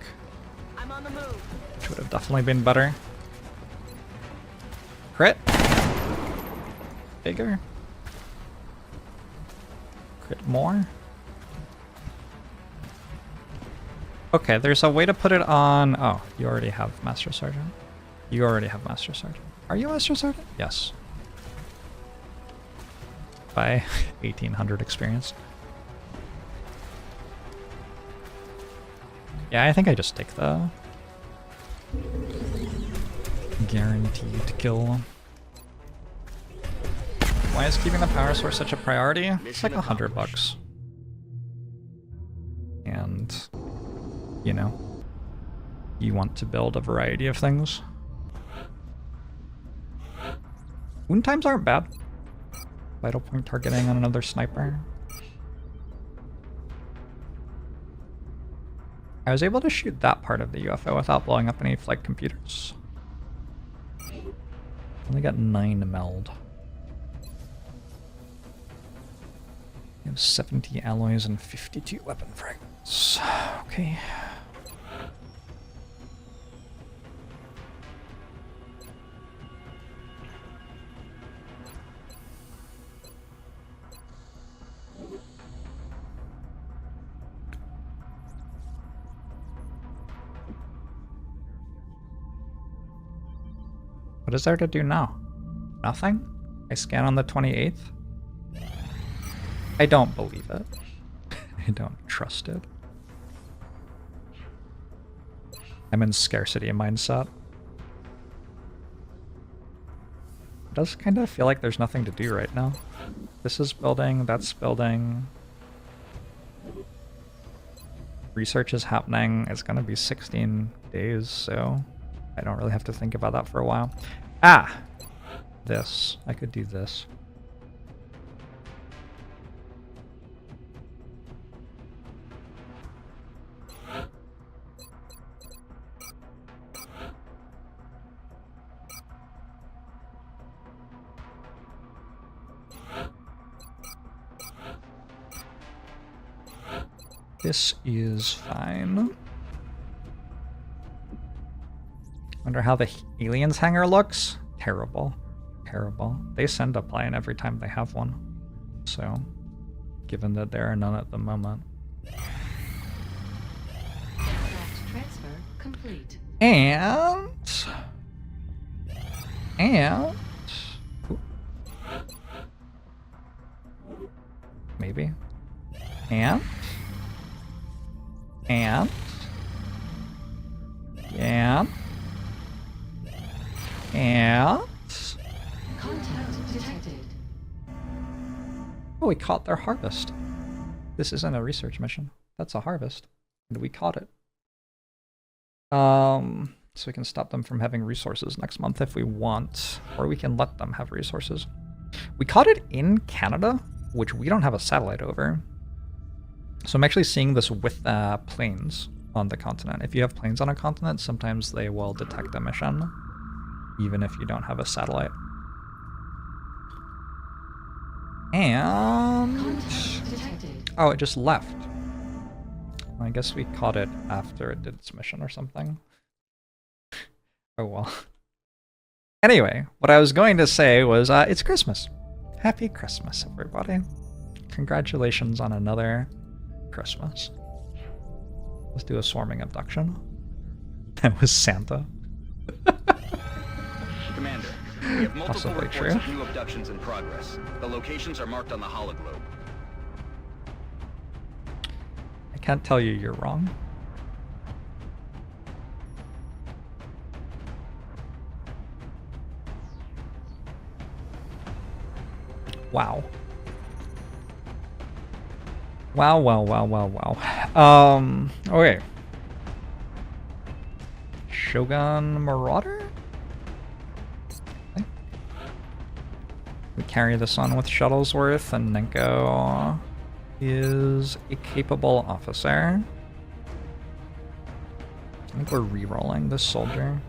I'm on the move. which would have definitely been better. Crit. Bigger. Crit more. Okay, there's a way to put it on... Oh, you already have Master Sergeant. You already have Master Sergeant. Are you Master Sergeant? Yes. By 1800 experience. Yeah, I think I just take the guaranteed kill. Why is keeping the power source such a priority? It's like $100. And, you know, you want to build a variety of things. Wound times aren't bad. Vital point targeting on another sniper. I was able to shoot that part of the UFO without blowing up any flight computers. Only got 9 meld. We have 70 alloys and 52 weapon fragments. Okay. What is there to do now? Nothing? I scan on the 28th? I don't believe it. I don't trust it. I'm in scarcity mindset. It does kind of feel like there's nothing to do right now. This is building, that's building. Research is happening. It's gonna be 16 days, so I don't really have to think about that for a while. Ah! This. I could do this. This is fine. Wonder how the aliens hangar looks? Terrible. Terrible. They send a plane every time they have one. So, given that there are none at the moment. Aircraft transfer complete. And... Ooh. Maybe. And... Contact detected. Oh, we caught their harvest. This isn't a research mission. That's a harvest. And we caught it. So we can stop them from having resources next month if we want. Or we can let them have resources. We caught it in Canada, which we don't have a satellite over. So I'm actually seeing this with planes on the continent. If you have planes on a continent, sometimes they will detect a mission, even if you don't have a satellite. And Oh, it just left. I guess we caught it after it did its mission or something. Oh well. Anyway, what I was going to say was, it's Christmas. Happy Christmas, everybody. Congratulations on another Christmas. Let's do a swarming abduction. That was Santa. Commander, we have multiple Possibly reports true. of new abductions in progress. The locations are marked on the hologlobe. I can't tell you you're wrong. Wow. Wow. Okay. Shogun Marauder? Okay. We carry this on with Shuttlesworth, and Nenko is a capable officer. I think we're re-rolling this soldier.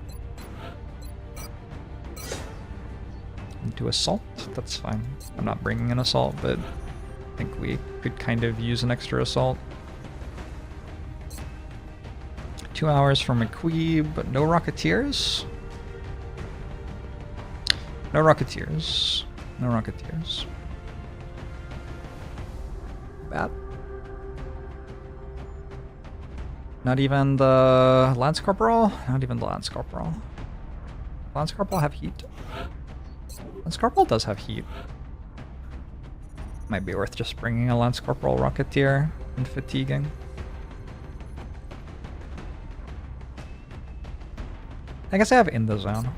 Into Assault? That's fine. I'm not bringing an Assault, but I think we could kind of use an extra Assault. 2 hours for McQueeb, but no Rocketeers? No Rocketeers. No Rocketeers. Bad. Not even the Lance Corporal? Not even the Lance Corporal. Lance Corporal have heat? Lance Corporal does have heat. Might be worth just bringing a Lance Corporal Rocketeer and fatiguing. I guess I have in the zone.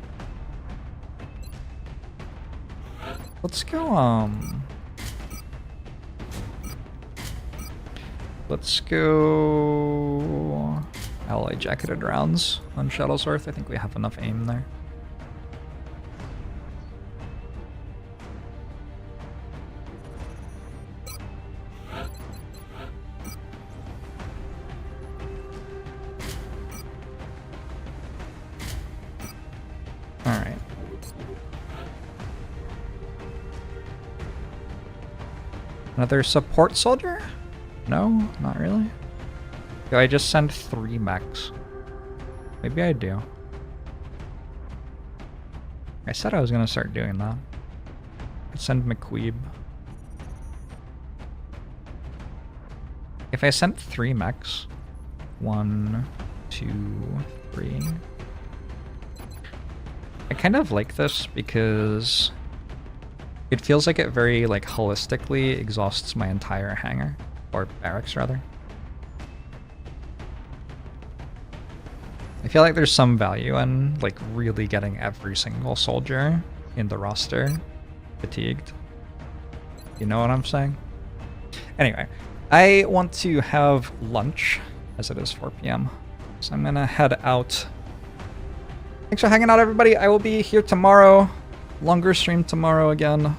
Let's go, let's go Alloy Jacketed Rounds on Shuttlesworth. I think we have enough aim there. Alright. Another support soldier? No, not really. Do I just send 3 mechs? Maybe I do. I said I was gonna start doing that. I'd send McQueeb. If I sent 3 mechs, 1, 2, 3. I kind of like this because it feels like it very holistically exhausts my entire hangar, or barracks rather. I feel like there's some value in really getting every single soldier in the roster fatigued. You know what I'm saying? Anyway, I want to have lunch as it is 4 p.m. So I'm gonna head out. Thanks for hanging out, everybody. I will be here tomorrow. Longer stream tomorrow again.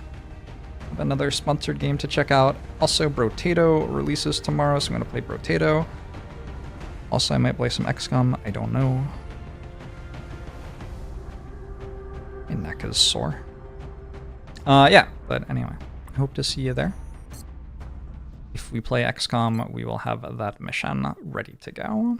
Have another sponsored game to check out. Also, Brotato releases tomorrow, so I'm going to play Brotato. Also, I might play some XCOM. I don't know. My neck is sore. Yeah, but anyway. I hope to see you there. If we play XCOM, we will have that mission ready to go.